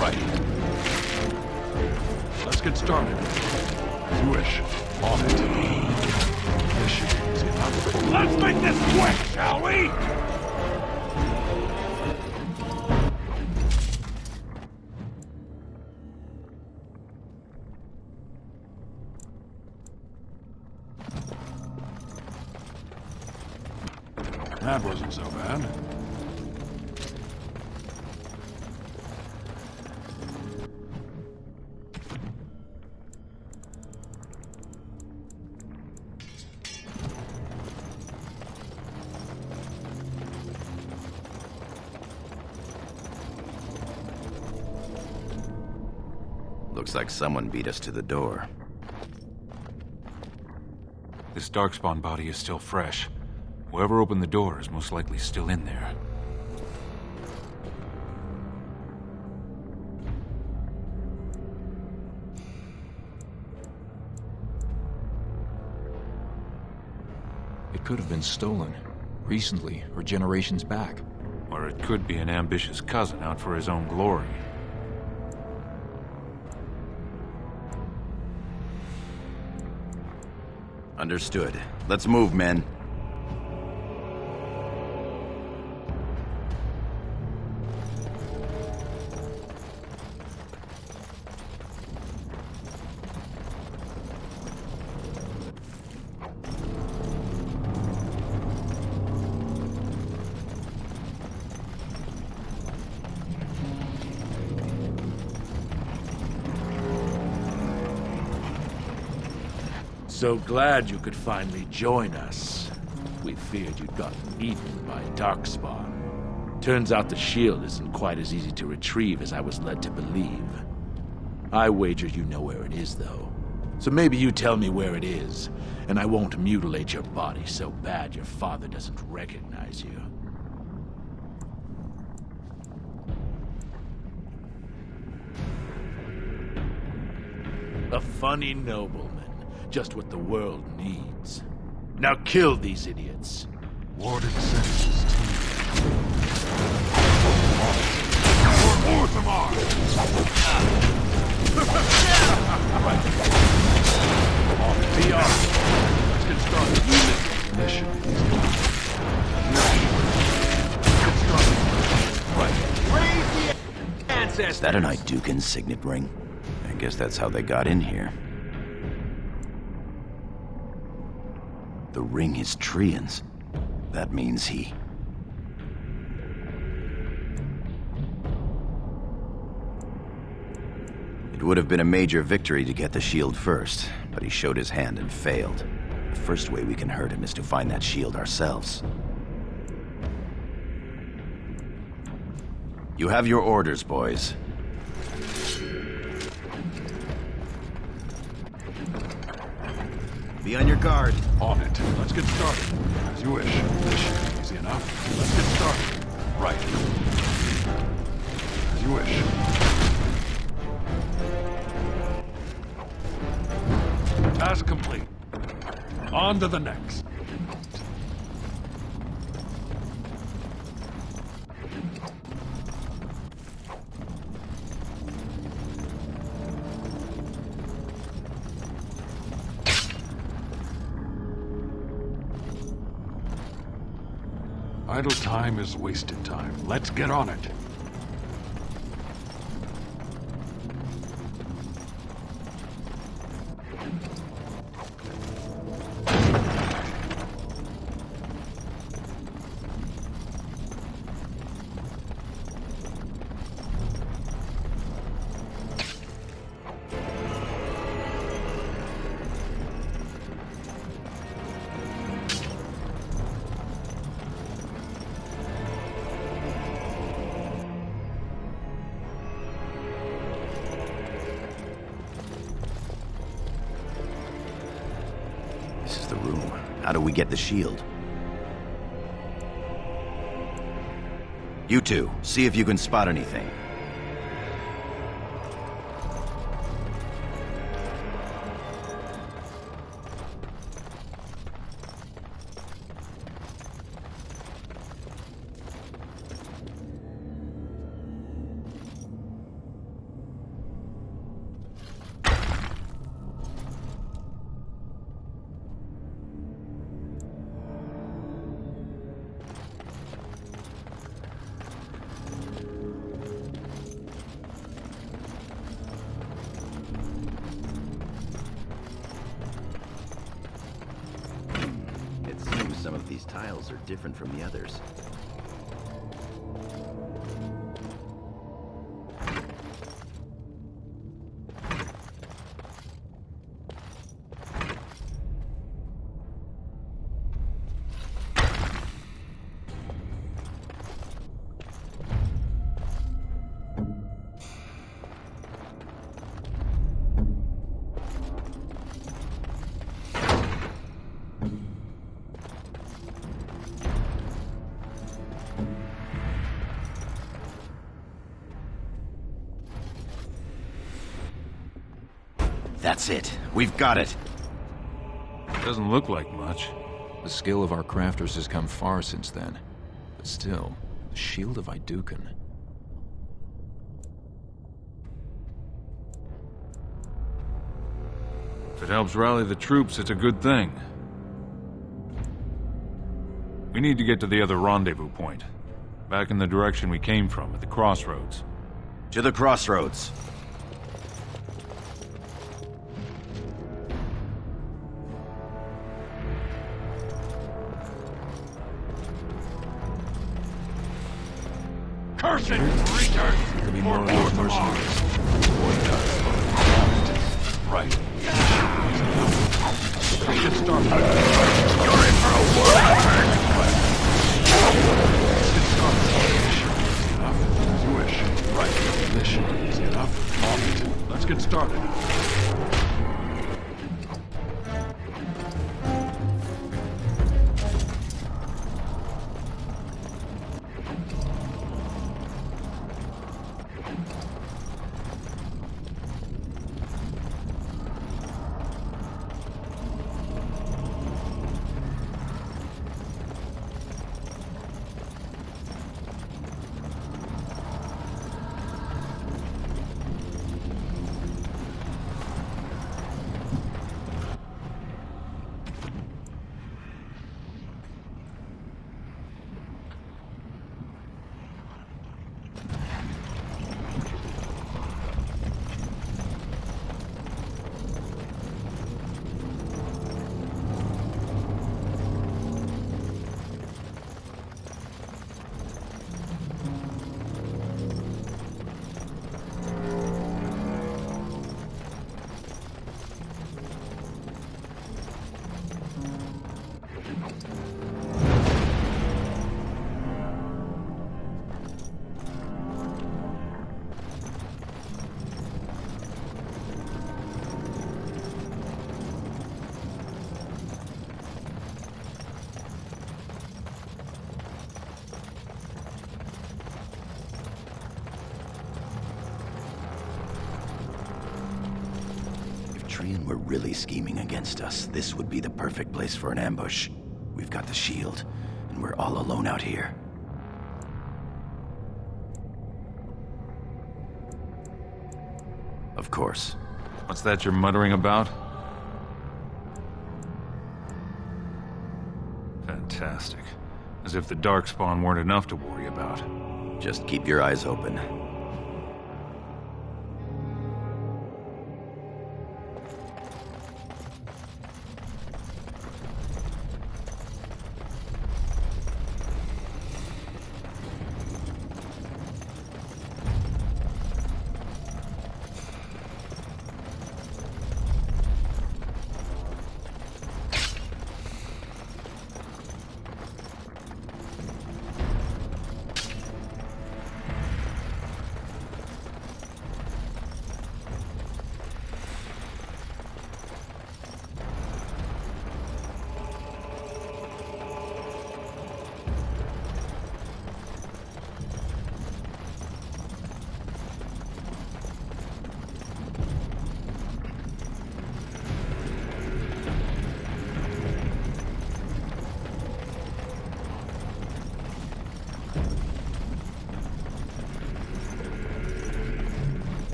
A: Right. Let's get started. As you wish. On it. This should be easy enough.
C: Let's make this quick, shall we?
A: That wasn't so bad.
B: Looks like someone beat us to the door.
G: This Darkspawn body is still fresh. Whoever opened the door is most likely still in there.
T: It could have been stolen, recently or generations back.
G: Or it could be an ambitious cousin out for his own glory.
B: Understood. Let's move, men.
U: So glad you could finally join us. We feared you'd gotten eaten by Darkspawn. Turns out the shield isn't quite as easy to retrieve as I was led to believe. I wager you know where it is, though. So maybe you tell me where it is, and I won't mutilate your body so bad your father doesn't recognize you. A funny nobleman. Just what the world needs. Now kill these idiots.
A: Warden senses
C: For Orzammar!
A: Right.
U: Be off.
A: Let's get started. Mission. Get started. Right.
U: Raise the ancestors!
B: Is that an Idukan signet ring? I guess that's how they got in here. The ring is Trian's. That means he... It would have been a major victory to get the shield first, but he showed his hand and failed. The first way we can hurt him is to find that shield ourselves. You have your orders, boys. Be on your guard.
A: On it. Let's get started. As you wish. This should be easy enough. Let's get started. Right. As you wish. Task complete. On to the next.
G: Idle time is wasted time. Let's get on it.
B: This is the room. How do we get the shield? You two, see if you can spot anything. Some of these tiles are different from the others. That's it. We've got it.
G: Doesn't look like much.
T: The skill of our crafters has come far since then. But still, the Shield of Iduken.
G: If it helps rally the troops, it's a good thing. We need to get to the other rendezvous point. Back in the direction we came from, at the crossroads.
B: To the crossroads.
G: Cursed return!
T: Could be more of those mercenaries.
G: Right. Let's get started.
D: You're in for a whirlwind!
G: Let's get started. Enough. You wish. Right. Mission is enough. On it. Let's get started.
B: Trian were really scheming against us, this would be the perfect place for an ambush. We've got the shield, and we're all alone out here. Of course.
G: What's that you're muttering about? Fantastic. As if the Darkspawn weren't enough to worry about.
B: Just keep your eyes open.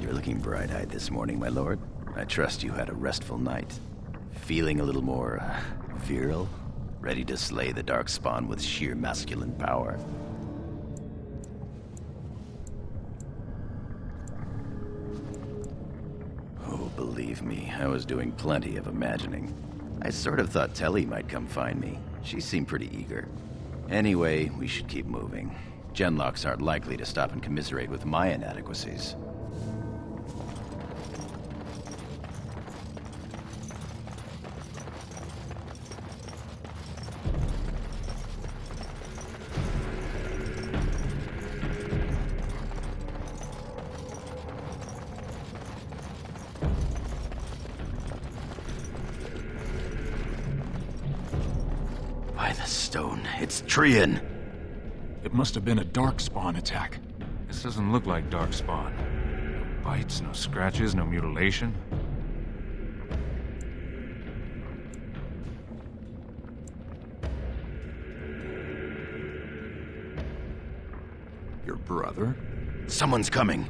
B: Looking bright-eyed this morning, my lord. I trust you had a restful night. Feeling a little more virile? Ready to slay the Darkspawn with sheer masculine power? Oh, believe me, I was doing plenty of imagining. I sort of thought Telly might come find me. She seemed pretty eager. Anyway, we should keep moving. Genlocks aren't likely to stop and commiserate with my inadequacies. It's Trian.
G: It must have been a Darkspawn attack. This doesn't look like Darkspawn. No bites, no scratches, no mutilation.
T: Your brother?
B: Someone's coming.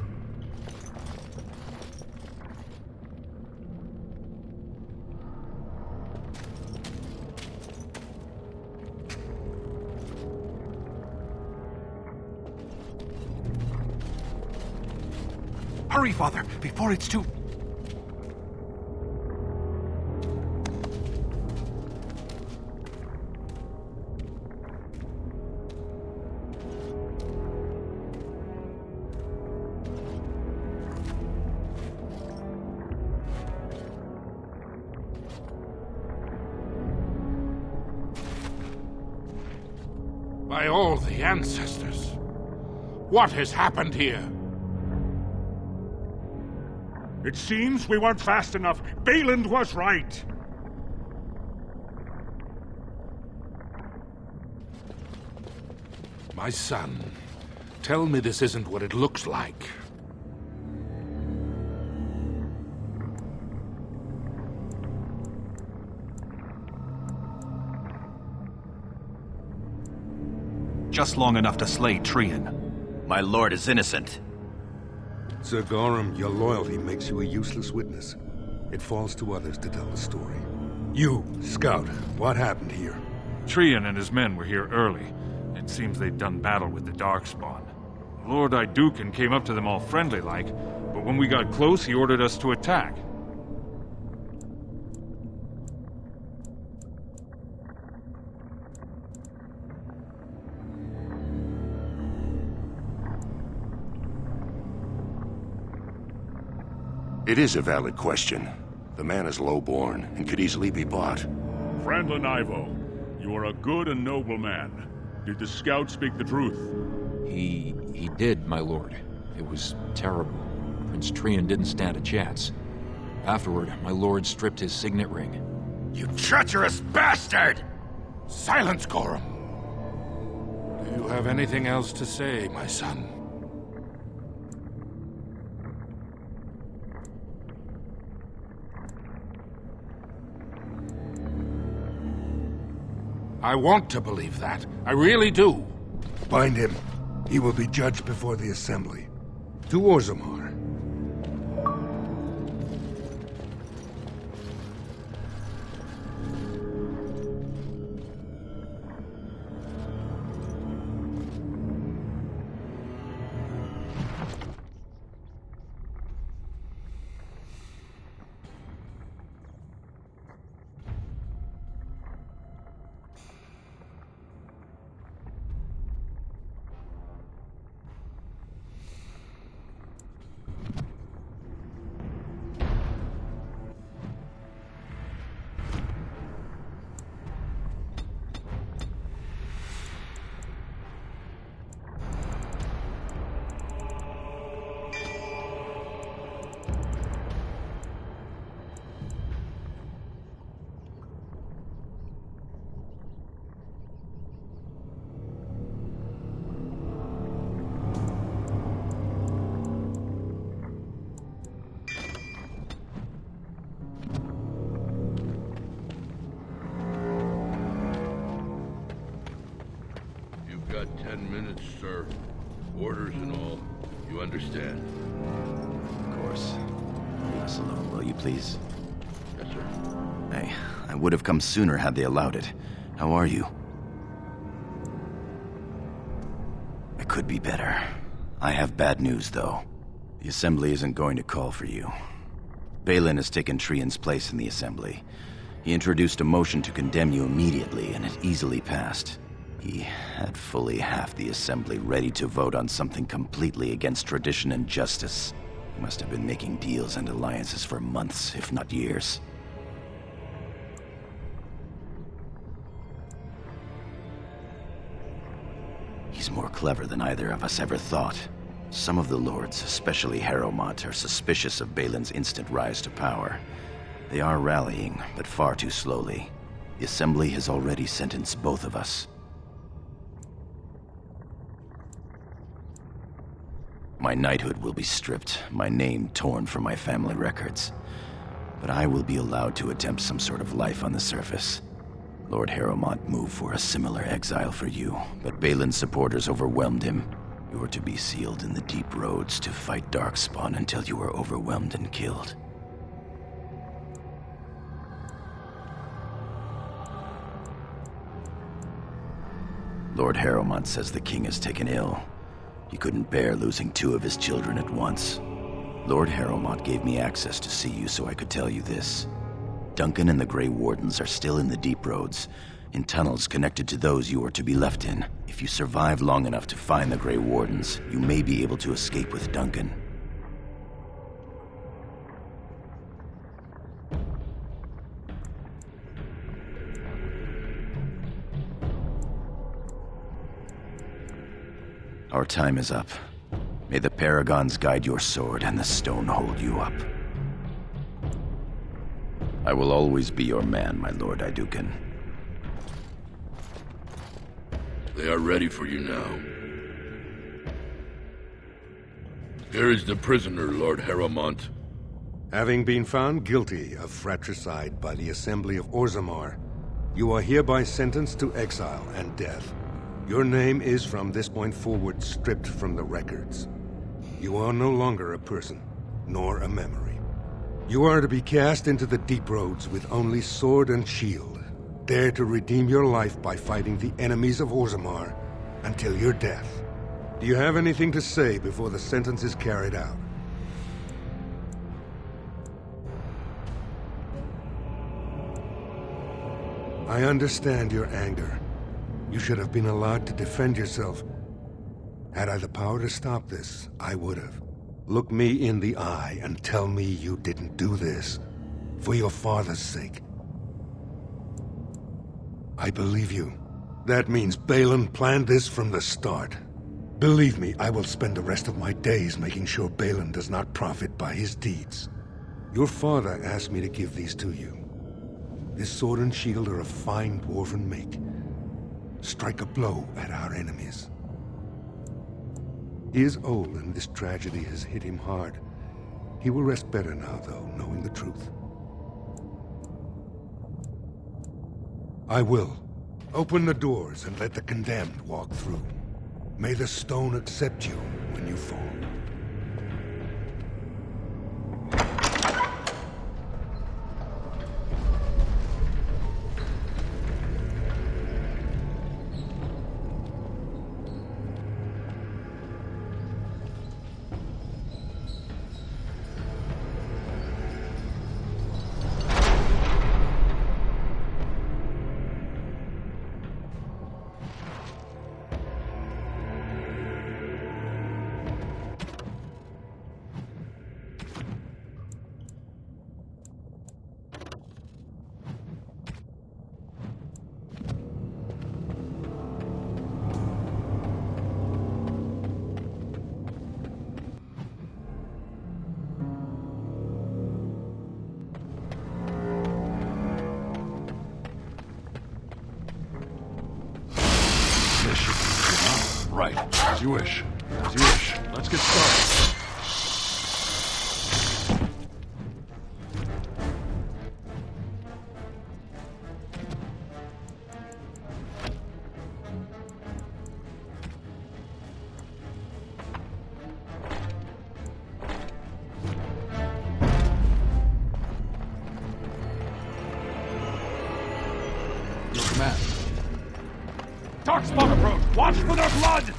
K: Hurry, Father, before it's too...
C: By all the ancestors, what has happened here?
H: It seems we weren't fast enough. Bayland was right.
C: My son, tell me this isn't what it looks like.
K: Just long enough to slay Trian.
B: My lord is innocent.
M: Sir Gorham, your loyalty makes you a useless witness. It falls to others to tell the story. You, Scout, what happened here?
G: Trian and his men were here early. It seems they'd done battle with the Darkspawn. Lord Iduken came up to them all friendly-like, but when we got close, he ordered us to attack.
D: It is a valid question. The man is low-born and could easily be bought.
H: Franklin Ivo, you are a good and noble man. Did the scout speak the truth?
T: He did, my lord. It was terrible. Prince Trian didn't stand a chance. Afterward, my lord stripped his signet ring.
B: You treacherous bastard!
C: Silence, Gorham! Do you have anything else to say, my son? I want to believe that. I really do.
M: Bind him. He will be judged before the Assembly. To Orzammar.
E: Got 10 minutes, sir. Orders and all. You understand?
B: Of course. Leave us alone, will you please?
E: Yes, sir.
B: I would have come sooner had they allowed it. How are you? I could be better. I have bad news, though. The Assembly isn't going to call for you. Balin has taken Trian's place in the Assembly. He introduced a motion to condemn you immediately, and it easily passed. He had fully half the Assembly ready to vote on something completely against tradition and justice. He must have been making deals and alliances for months, if not years. He's more clever than either of us ever thought. Some of the lords, especially Harrowmont, are suspicious of Balin's instant rise to power. They are rallying, but far too slowly. The Assembly has already sentenced both of us. My knighthood will be stripped, my name torn from my family records. But I will be allowed to attempt some sort of life on the surface. Lord Harrowmont moved for a similar exile for you, but Balin's supporters overwhelmed him. You were to be sealed in the deep roads to fight Darkspawn until you were overwhelmed and killed. Lord Harrowmont says the king is taken ill. He couldn't bear losing 2 of his children at once. Lord Harrowmont gave me access to see you so I could tell you this. Duncan and the Grey Wardens are still in the deep roads, in tunnels connected to those you are to be left in. If you survive long enough to find the Grey Wardens, you may be able to escape with Duncan. Our time is up. May the Paragons guide your sword and the stone hold you up. I will always be your man, my Lord Iduken.
E: They are ready for you now. Here is the prisoner, Lord Harrowmont.
M: Having been found guilty of fratricide by the Assembly of Orzammar, you are hereby sentenced to exile and death. Your name is from this point forward stripped from the records. You are no longer a person, nor a memory. You are to be cast into the deep roads with only sword and shield. Dare to redeem your life by fighting the enemies of Orzammar until your death. Do you have anything to say before the sentence is carried out? I understand your anger. You should have been allowed to defend yourself. Had I the power to stop this, I would have. Look me in the eye and tell me you didn't do this. For your father's sake. I believe you. That means Balin planned this from the start. Believe me, I will spend the rest of my days making sure Balin does not profit by his deeds. Your father asked me to give these to you. This sword and shield are of fine dwarven make. strike a blow at our enemies. He is old, and this tragedy has hit him hard. He will rest better now, though, knowing the truth. I will. Open the doors and let the condemned walk through. May the stone accept you when you fall.
G: Right. As you wish. As you wish. Let's get started. Your command. Darkspawn approach! Watch for their blood!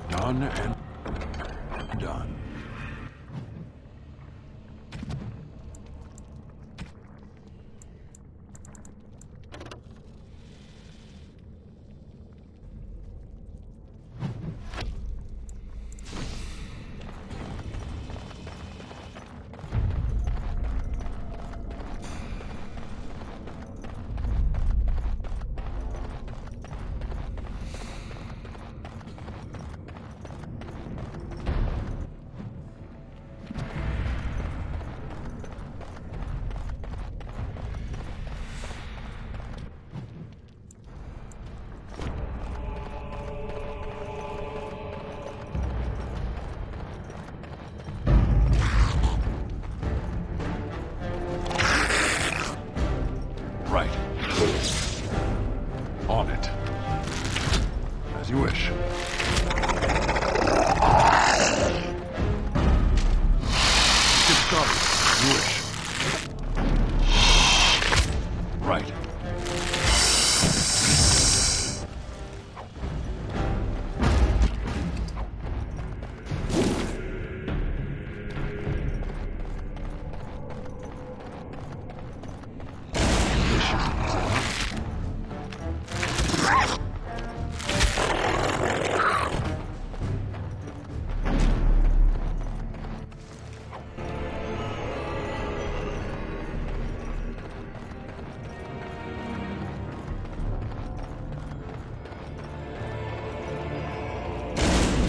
G: Done and done. Right. On it. As you wish. Get started. As you wish. Right.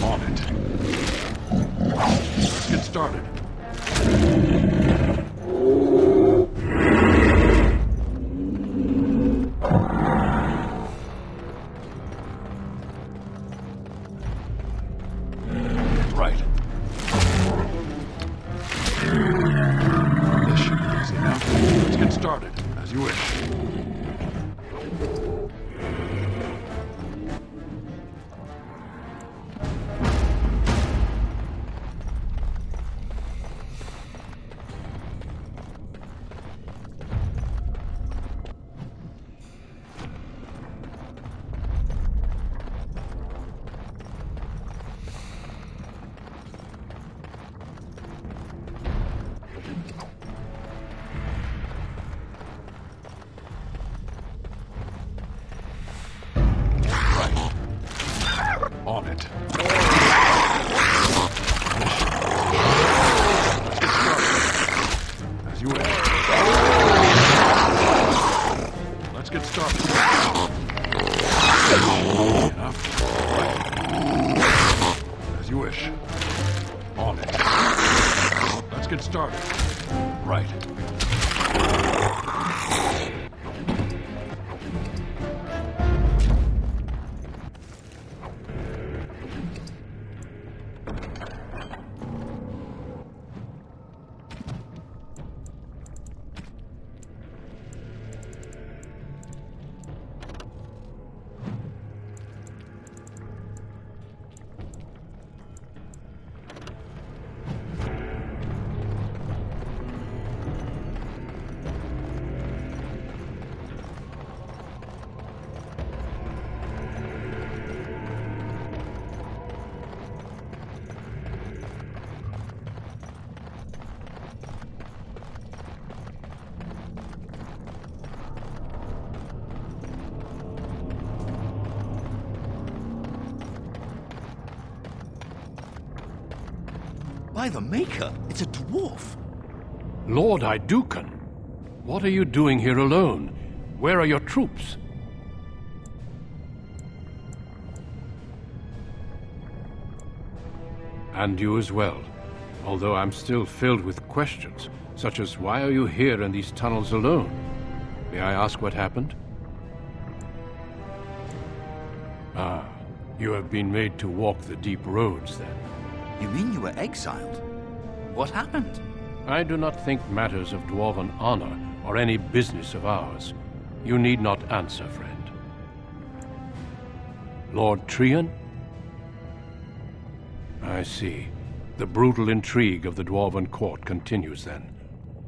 G: On it. Let's get started. Right. This should be easy enough. Let's get started, as you wish. get started.
A: Right.
B: By the Maker, it's a dwarf.
A: Lord Idukan, what are you doing here alone? Where are your troops? And you as well, although I'm still filled with questions, such as why are you here in these tunnels alone? May I ask what happened? Ah, you have been made to walk the deep roads, then.
B: You mean you were exiled? What happened?
A: I do not think matters of dwarven honor are any business of ours. You need not answer, friend. Lord Trian? I see. The brutal intrigue of the dwarven court continues, then.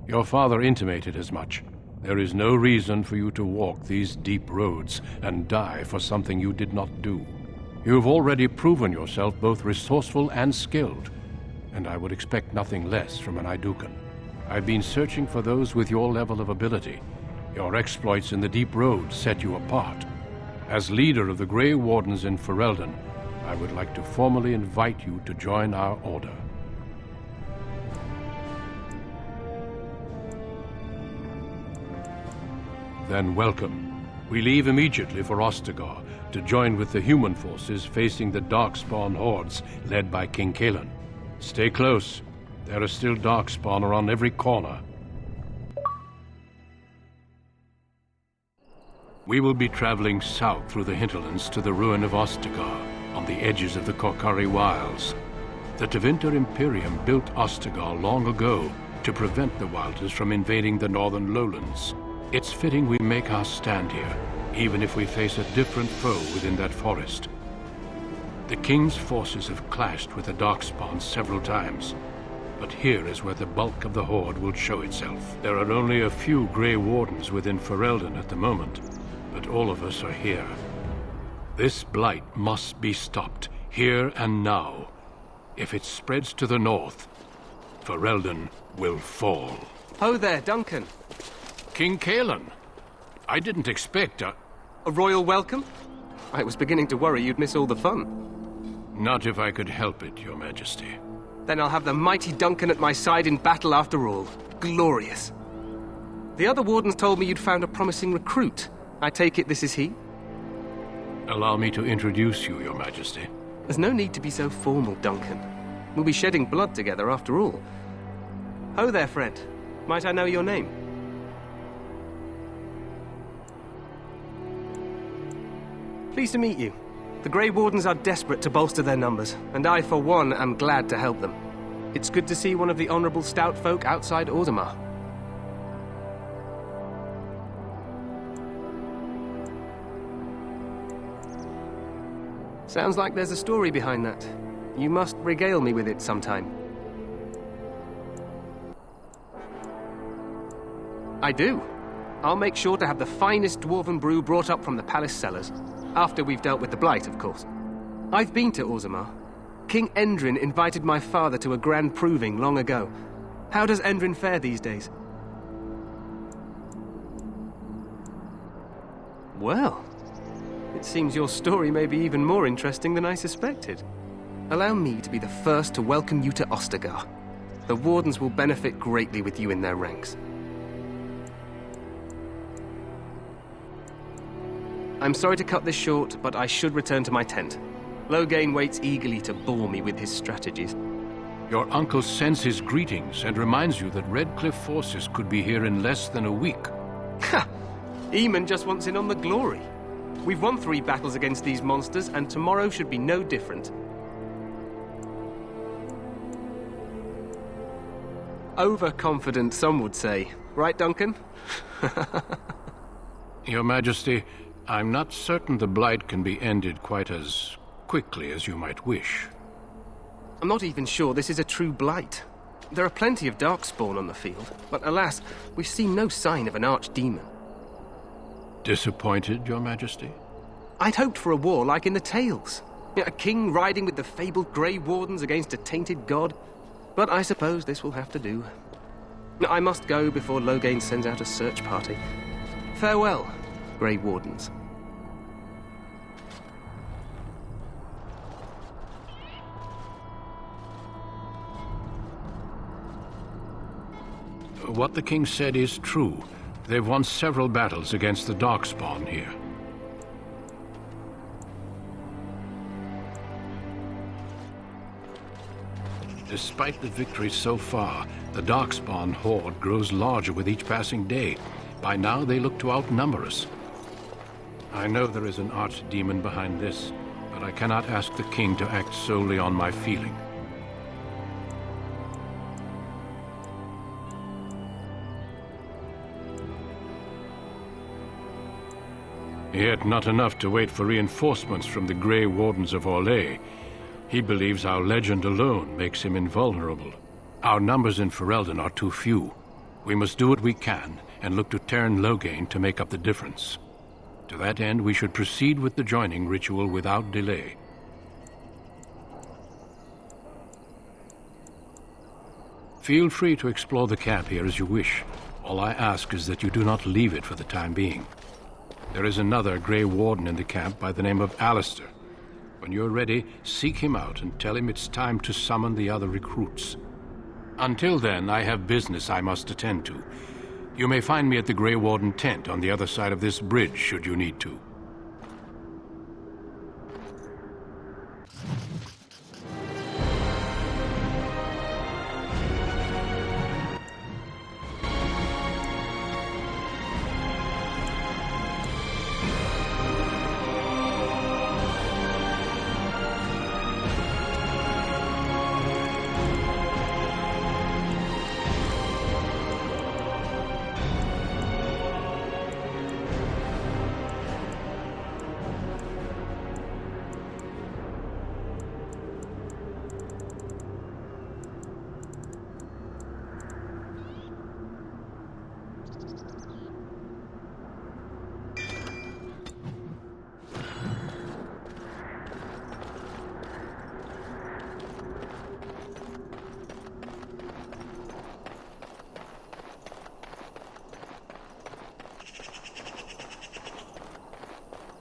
A: Your father intimated as much. There is no reason for you to walk these deep roads and die for something you did not do. You have already proven yourself both resourceful and skilled, and I would expect nothing less from an Idukan. I've been searching for those with your level of ability. Your exploits in the deep roads set you apart. As leader of the Grey Wardens in Ferelden, I would like to formally invite you to join our order. Then welcome. We leave immediately for Ostagar to join with the human forces facing the Darkspawn hordes led by King Kaelan. Stay close. There are still Darkspawn around every corner. We will be traveling south through the hinterlands to the ruin of Ostagar, on the edges of the Korkari Wilds. The Tevinter Imperium built Ostagar long ago to prevent the Wilders from invading the northern lowlands. It's fitting we make our stand here, even if we face a different foe within that forest. The King's forces have clashed with the Darkspawn several times, but here is where the bulk of the Horde will show itself. There are only a few Grey Wardens within Ferelden at the moment, but all of us are here. This blight must be stopped, here and now. If it spreads to the north, Ferelden will fall.
J: Ho there, Duncan.
A: King Kaelan. I didn't expect a
J: royal welcome? I was beginning to worry you'd miss all the fun.
A: Not if I could help it, Your Majesty.
J: Then I'll have the mighty Duncan at my side in battle after all. Glorious. The other wardens told me you'd found a promising recruit. I take it this is he?
A: Allow me to introduce you, Your Majesty.
J: There's no need to be so formal, Duncan. We'll be shedding blood together after all. Ho there, friend. Might I know your name? Pleased to meet you. The Grey Wardens are desperate to bolster their numbers, and I, for one, am glad to help them. It's good to see one of the honorable stout folk outside Orzammar. Sounds like there's a story behind that. You must regale me with it sometime. I do. I'll make sure to have the finest dwarven brew brought up from the palace cellars. After we've dealt with the blight, of course. I've been to Orzammar. King Endrin invited my father to a grand proving long ago. How does Endrin fare these days? Well, it seems your story may be even more interesting than I suspected. Allow me to be the first to welcome you to Ostagar. The Wardens will benefit greatly with you in their ranks. I'm sorry to cut this short, but I should return to my tent. Loghain waits eagerly to bore me with his strategies.
A: Your uncle sends his greetings and reminds you that Redcliffe forces could be here in less than a week.
J: Ha! Eamon just wants in on the glory. We've won 3 battles against these monsters, and tomorrow should be no different. Overconfident, some would say. Right, Duncan?
A: Your Majesty, I'm not certain the Blight can be ended quite as quickly as you might wish.
J: I'm not even sure this is a true blight. There are plenty of Darkspawn on the field, but alas, we've seen no sign of an archdemon.
A: Disappointed, Your Majesty?
J: I'd hoped for a war like in the tales. A king riding with the fabled Grey Wardens against a tainted god. But I suppose this will have to do. I must go before Loghain sends out a search party. Farewell, Grey Wardens.
A: What the king said is true. They've won several battles against the Darkspawn here. Despite the victories so far, the Darkspawn horde grows larger with each passing day. By now, they look to outnumber us. I know there is an archdemon behind this, but I cannot ask the king to act solely on my feeling. Yet not enough to wait for reinforcements from the Grey Wardens of Orlais. He believes our legend alone makes him invulnerable. Our numbers in Ferelden are too few. We must do what we can and look to Teyrn Loghain to make up the difference. To that end, we should proceed with the joining ritual without delay. Feel free to explore the camp here as you wish. All I ask is that you do not leave it for the time being. There is another Grey Warden in the camp by the name of Alistair. When you're ready, seek him out and tell him it's time to summon the other recruits. Until then, I have business I must attend to. You may find me at the Grey Warden tent on the other side of this bridge, should you need to.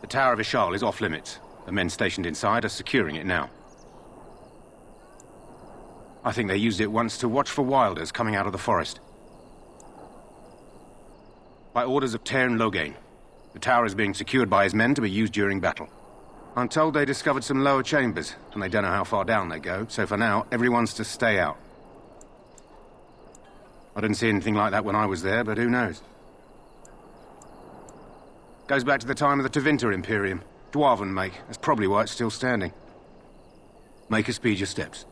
N: The Tower of Ishal is off limits. The men stationed inside are securing it now. I think they used it once to watch for wilders coming out of the forest. By orders of Teyrn Loghain, the tower is being secured by his men to be used during battle. I'm told they discovered some lower chambers, and they don't know how far down they go, so for now, everyone's to stay out. I didn't see anything like that when I was there, but who knows? Goes back to the time of the Tevinter Imperium. Dwarven make. That's probably why it's still standing. Make her speed your steps.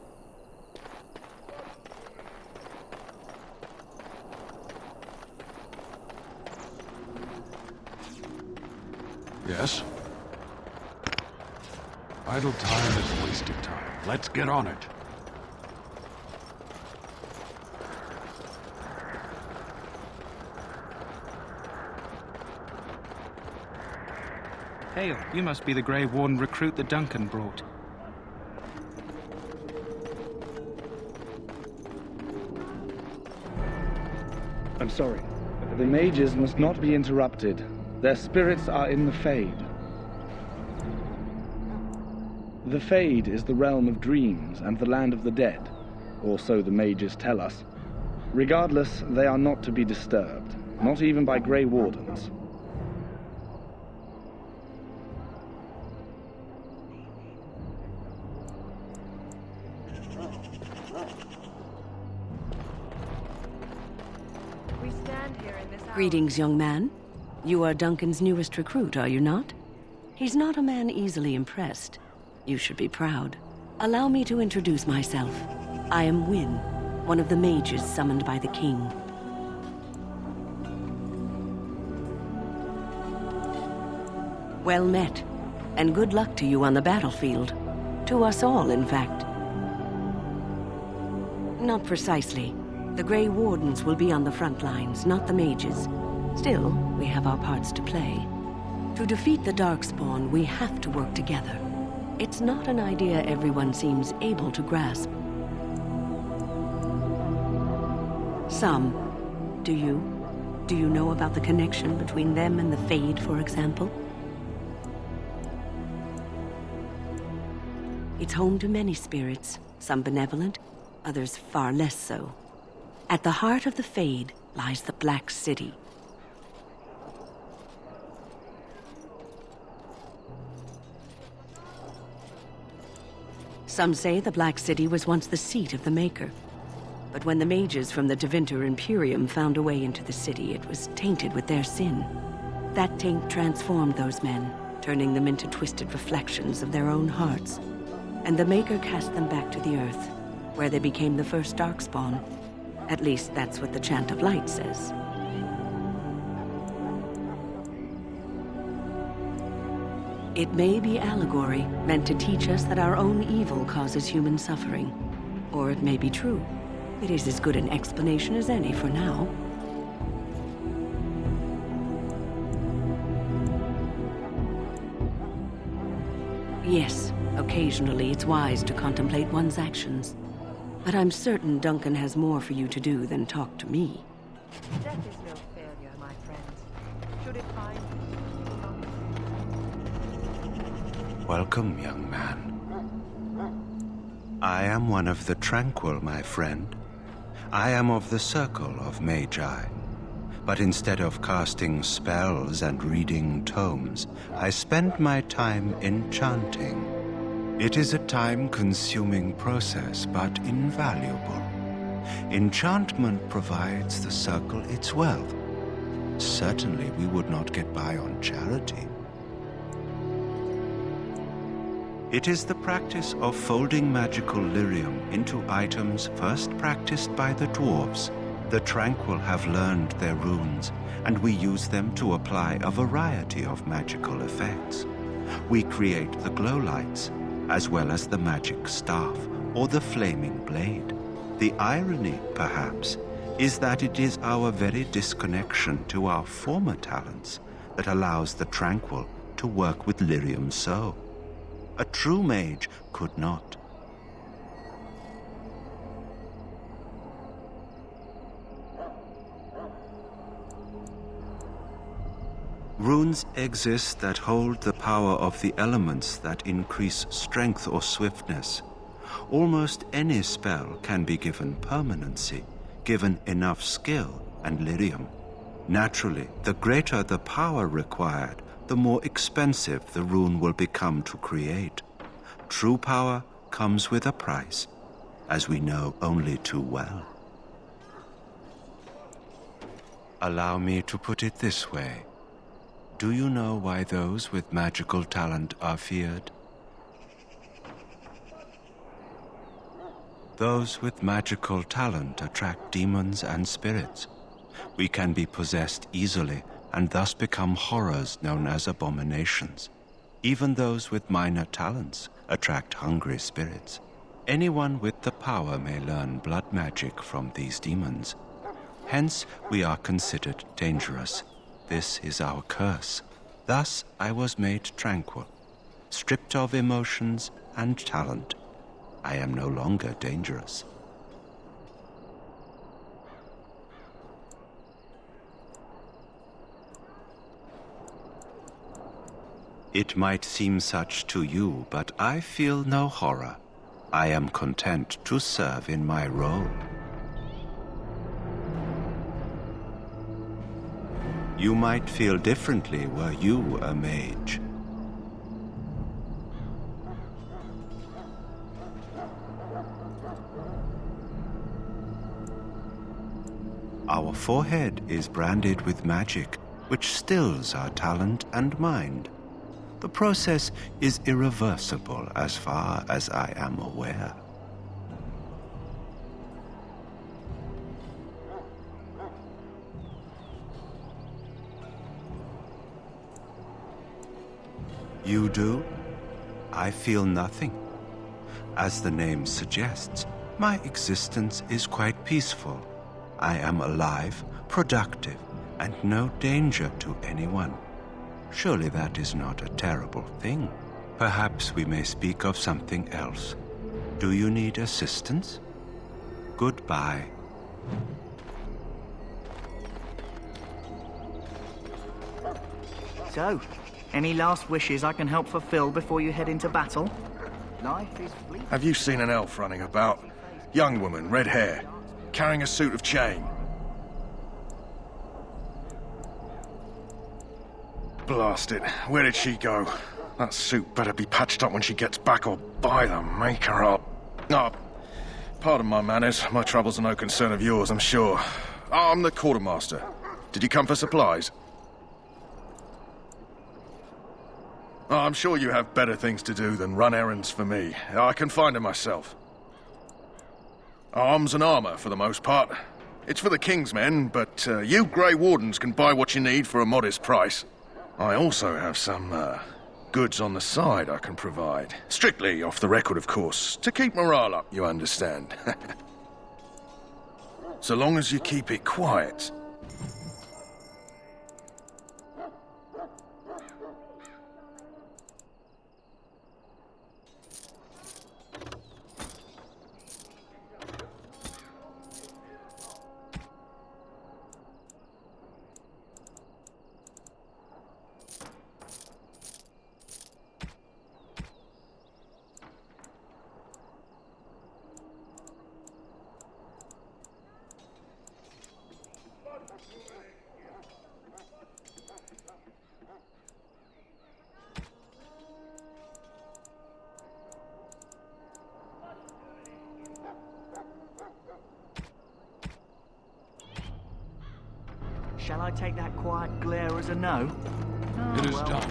H: Yes? Idle time is wasted time. Let's get on it.
V: Hail, you must be the Grey Warden recruit that Duncan brought.
W: I'm sorry. The mages must not be interrupted. Their spirits are in the Fade. The Fade is the realm of dreams and the land of the dead, or so the mages tell us. Regardless, they are not to be disturbed, not even by Grey Wardens.
P: Greetings, young man. You are Duncan's newest recruit, are you not? He's not a man easily impressed. You should be proud. Allow me to introduce myself. I am Wynne, one of the mages summoned by the king. Well met, and good luck to you on the battlefield. To us all, in fact. Not precisely. The Grey Wardens will be on the front lines, not the mages. Still, we have our parts to play. To defeat the Darkspawn, we have to work together. It's not an idea everyone seems able to grasp. Some. Do you? Do you know about the connection between them and the Fade, for example? It's home to many spirits, some benevolent, others far less so. At the heart of the Fade lies the Black City. Some say the Black City was once the seat of the Maker. But when the mages from the Devinter Imperium found a way into the city, it was tainted with their sin. That taint transformed those men, turning them into twisted reflections of their own hearts. And the Maker cast them back to the Earth, where they became the first Darkspawn. At least that's what the Chant of Light says. It may be allegory, meant to teach us that our own evil causes human suffering. Or it may be true. It is as good an explanation as any for now. Yes, occasionally it's wise to contemplate one's actions. But I'm certain Duncan has more for you to do than talk to me.
Q: Death is no failure, my friends. Should it find you,
R: Welcome, young man. I am one of the Tranquil, my friend. I am of the Circle of Magi. But instead of casting spells and reading tomes, I spend my time enchanting. It is a time-consuming process, but invaluable. Enchantment provides the Circle its wealth. Certainly we would not get by on charity. It is the practice of folding magical lyrium into items first practiced by the dwarves. The Tranquil have learned their runes, and we use them to apply a variety of magical effects. We create the glow lights, as well as the magic staff or the flaming blade. The irony, perhaps, is that it is our very disconnection to our former talents that allows the Tranquil to work with lyrium so. A true mage could not. Runes exist that hold the power of the elements that increase strength or swiftness. Almost any spell can be given permanency, given enough skill and lyrium. Naturally, the greater the power required, the more expensive the rune will become to create. True power comes with a price, as we know only too well. Allow me to put it this way. Do you know why those with magical talent are feared? Those with magical talent attract demons and spirits. We can be possessed easily and thus become horrors known as abominations. Even those with minor talents attract hungry spirits. Anyone with the power may learn blood magic from these demons. Hence, we are considered dangerous. This is our curse. Thus, I was made tranquil, stripped of emotions and talent. I am no longer dangerous. It might seem such to you, but I feel no horror. I am content to serve in my role. You might feel differently were you a mage. Our forehead is branded with magic, which stills our talent and mind. The process is irreversible as far as I am aware. You do? I feel nothing. As the name suggests, my existence is quite peaceful. I am alive, productive, and no danger to anyone. Surely that is not a terrible thing. Perhaps we may speak of something else. Do you need assistance? Goodbye.
L: So, any last wishes I can help fulfill before you head into battle? Life is fleeting.
O: Have you seen an elf running about? Young woman, red hair, carrying a suit of chain. Blast it. Where did she go? That suit better be patched up when she gets back, or by the maker up. Oh, pardon my manners. My troubles are no concern of yours, I'm sure. I'm the quartermaster. Did you come for supplies? Oh, I'm sure you have better things to do than run errands for me. I can find them myself. Arms and armor, for the most part. It's for the King's men, but you Grey Wardens can buy what you need for a modest price. I also have some, goods on the side I can provide. Strictly off the record, of course. To keep morale up, you understand. So long as you keep it quiet.
L: Shall I take that quiet glare as a no? Oh,
C: It is done.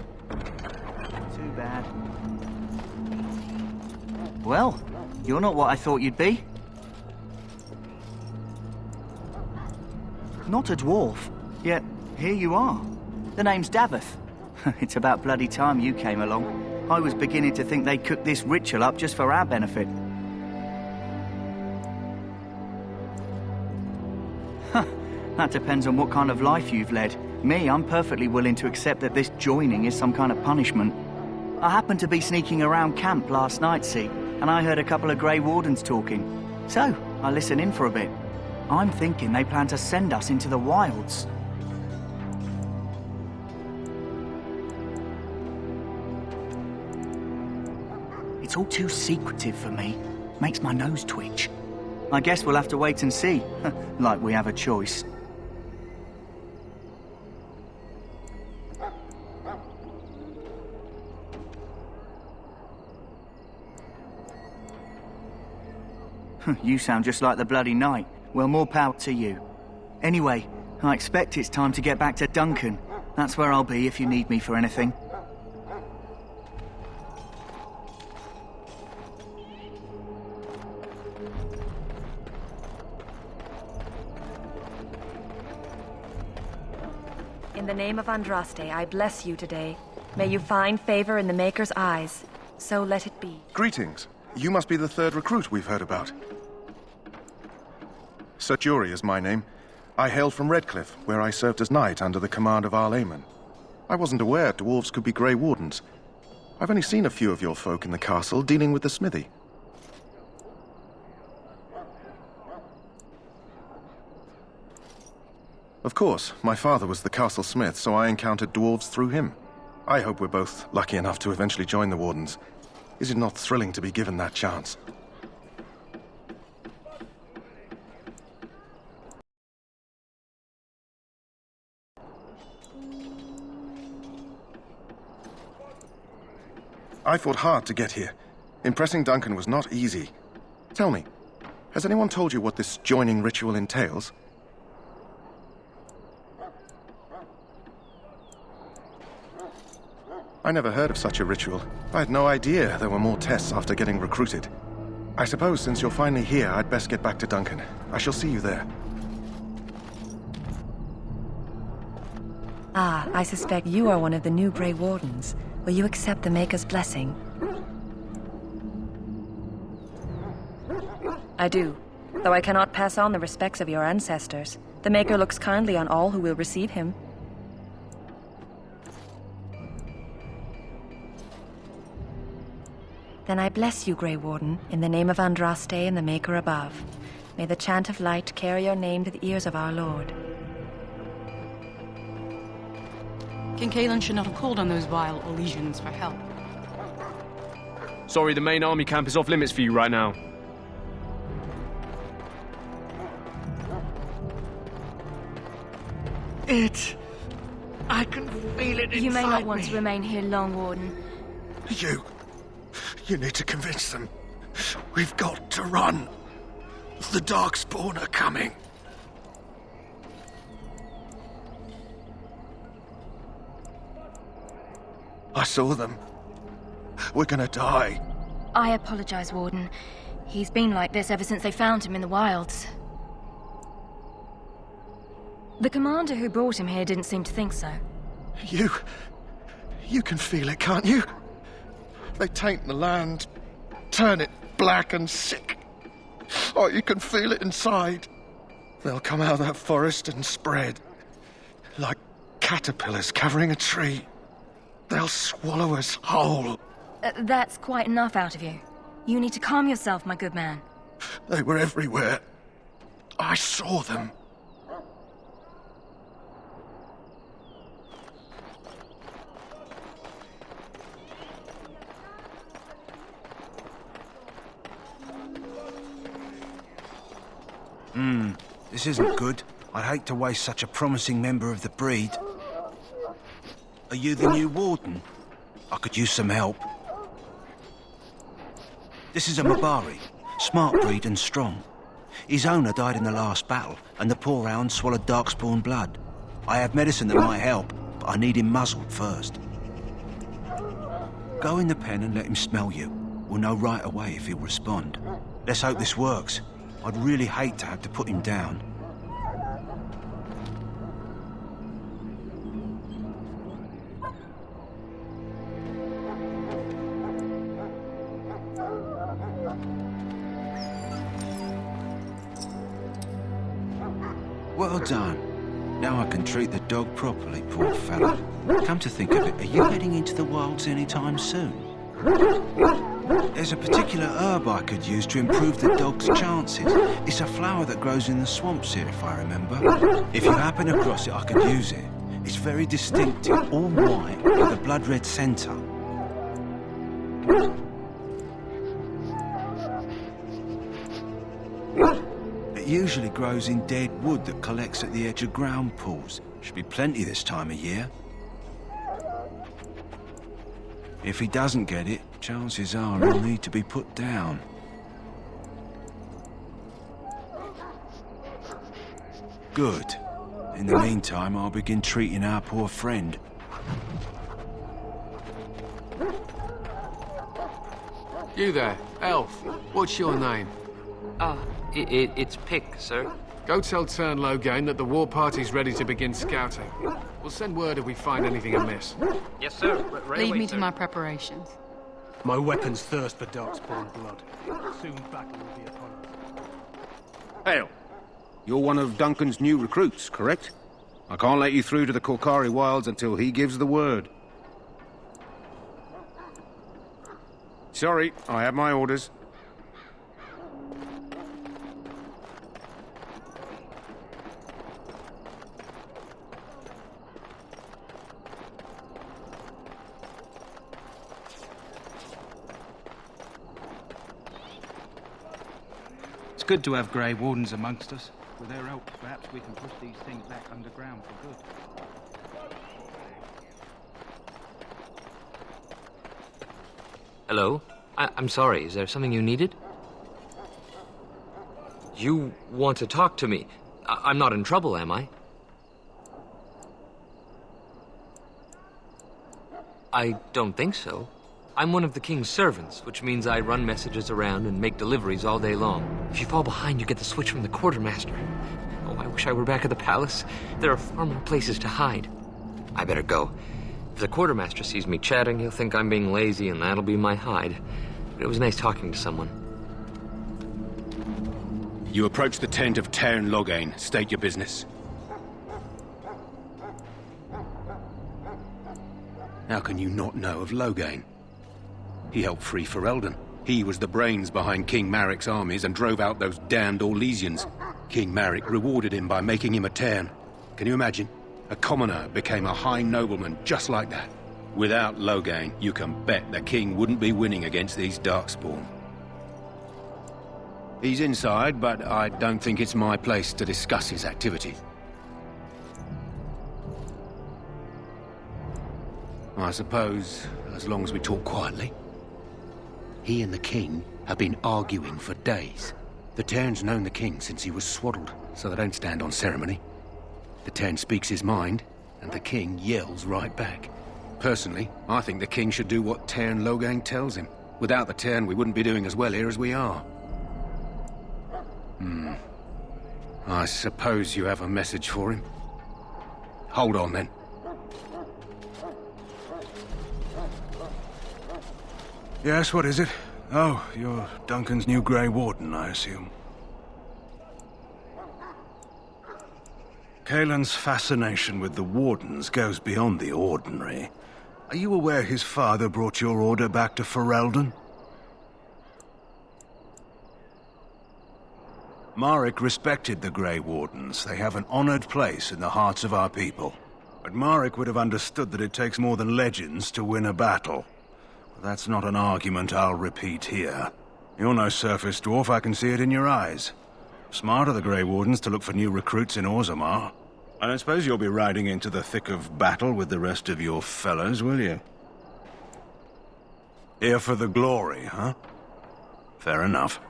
L: Too bad. Well, you're not what I thought you'd be. Not a dwarf, yet here you are. The name's Daveth. It's about bloody time you came along. I was beginning to think they cooked this ritual up just for our benefit. That depends on what kind of life you've led. Me, I'm perfectly willing to accept that this joining is some kind of punishment. I happened to be sneaking around camp last night, see, and I heard a couple of Grey Wardens talking. So, I listened in for a bit. I'm thinking they plan to send us into the wilds. It's all too secretive for me. Makes my nose twitch. I guess we'll have to wait and see, like we have a choice. You sound just like the bloody knight. Well, more power to you. Anyway, I expect it's time to get back to Duncan. That's where I'll be if you need me for anything.
Q: In the name of Andraste, I bless you today. May you find favor in the Maker's eyes. So let it be.
O: Greetings. You must be the third recruit we've heard about. Sir Jury is my name. I hail from Redcliffe, where I served as knight under the command of Arl Eamon. I wasn't aware dwarves could be Grey Wardens. I've only seen a few of your folk in the castle dealing with the smithy. Of course, my father was the castle smith, so I encountered dwarves through him. I hope we're both lucky enough to eventually join the Wardens. Is it not thrilling to be given that chance? I fought hard to get here. Impressing Duncan was not easy. Tell me, has anyone told you what this joining ritual entails? I never heard of such a ritual. I had no idea there were more tests after getting recruited. I suppose since you're finally here, I'd best get back to Duncan. I shall see you there.
Q: Ah, I suspect you are one of the new Grey Wardens. Will you accept the Maker's blessing? I do, though I cannot pass on the respects of your ancestors. The Maker looks kindly on all who will receive him. Then I bless you, Grey Warden, in the name of Andraste and the Maker above. May the chant of light carry your name to the ears of our Lord.
F: King Kalen should not have called on those vile Orlesians for help.
J: Sorry, the main army camp is off limits for you right now.
O: I can feel it inside
I: You may not want
O: me.
I: to remain here long, Warden.
O: You need to convince them. We've got to run. The Darkspawn are coming. I saw them. We're gonna die.
I: I apologize, Warden. He's been like this ever since they found him in the wilds. The commander who brought him here didn't seem to think so.
O: You can feel it, can't you? They taint the land, turn it black and sick. Oh, you can feel it inside. They'll come out of that forest and spread. Like caterpillars covering a tree. They'll swallow us whole.
I: That's quite enough out of you. You need to calm yourself, my good man.
O: They were everywhere. I saw them.
K: This isn't good. I'd hate to waste such a promising member of the breed. Are you the new warden? I could use some help. This is a Mabari, smart breed and strong. His owner died in the last battle, and the poor hound swallowed darkspawn blood. I have medicine that might help, but I need him muzzled first. Go in the pen and let him smell you. We'll know right away if he'll respond. Let's hope this works. I'd really hate to have to put him down. Well done. Now I can treat the dog properly, poor fella. Come to think of it, are you heading into the wilds anytime soon? There's a particular herb I could use to improve the dog's chances. It's a flower that grows in the swamps here, if I remember. If you happen across it, I could use it. It's very distinctive, all white, with a blood-red centre. It usually grows in dead wood that collects at the edge of ground pools. Should be plenty this time of year. If he doesn't get it, chances are he'll need to be put down. Good. In the meantime, I'll begin treating our poor friend.
J: You there, elf. What's your name?
S: It's Pick, sir.
J: Go tell Turn Logain that the war party's ready to begin scouting. We'll send word if we find anything amiss.
S: Yes, sir.
F: Leave me to my preparations.
J: My weapons thirst for darkspawn blood. Soon battle will be upon us.
N: Hail. You're one of Duncan's new recruits, correct? I can't let you through to the Korkari wilds until he gives the word. Sorry, I have my orders.
V: It's good to have Grey Wardens amongst us. With their help, perhaps we can push these things back underground for good.
S: Hello? I'm sorry, is there something you needed? You want to talk to me? I'm not in trouble, am I? I don't think so. I'm one of the king's servants, which means I run messages around and make deliveries all day long. If you fall behind, you get the switch from the quartermaster. Oh, I wish I were back at the palace. There are far more places to hide. I better go. If the quartermaster sees me chatting, he'll think I'm being lazy, and that'll be my hide. But it was nice talking to someone.
N: You approach the tent of Tairn Loghain. State your business. How can you not know of Loghain? He helped free Ferelden. He was the brains behind King Maric's armies and drove out those damned Orlesians. King Maric rewarded him by making him a Tairn. Can you imagine? A commoner became a high nobleman just like that. Without Loghain, you can bet the king wouldn't be winning against these Darkspawn. He's inside, but I don't think it's my place to discuss his activity. I suppose, as long as we talk quietly. He and the king have been arguing for days. The Tairn's known the king since he was swaddled, so they don't stand on ceremony. The Tairn speaks his mind, and the king yells right back. Personally, I think the king should do what Tairn Loghain tells him. Without the Tairn, we wouldn't be doing as well here as we are. I suppose you have a message for him. Hold on, then.
O: Yes, what is it? Oh, you're Duncan's new Grey Warden, I assume. Kaelin's fascination with the Wardens goes beyond the ordinary. Are you aware his father brought your order back to Ferelden? Maric respected the Grey Wardens. They have an honored place in the hearts of our people. But Maric would have understood that it takes more than legends to win a battle. That's not an argument I'll repeat here. You're no surface dwarf, I can see it in your eyes. Smart of the Grey Wardens to look for new recruits in Orzammar. I don't suppose you'll be riding into the thick of battle with the rest of your fellows, will you? Here for the glory, huh? Fair enough.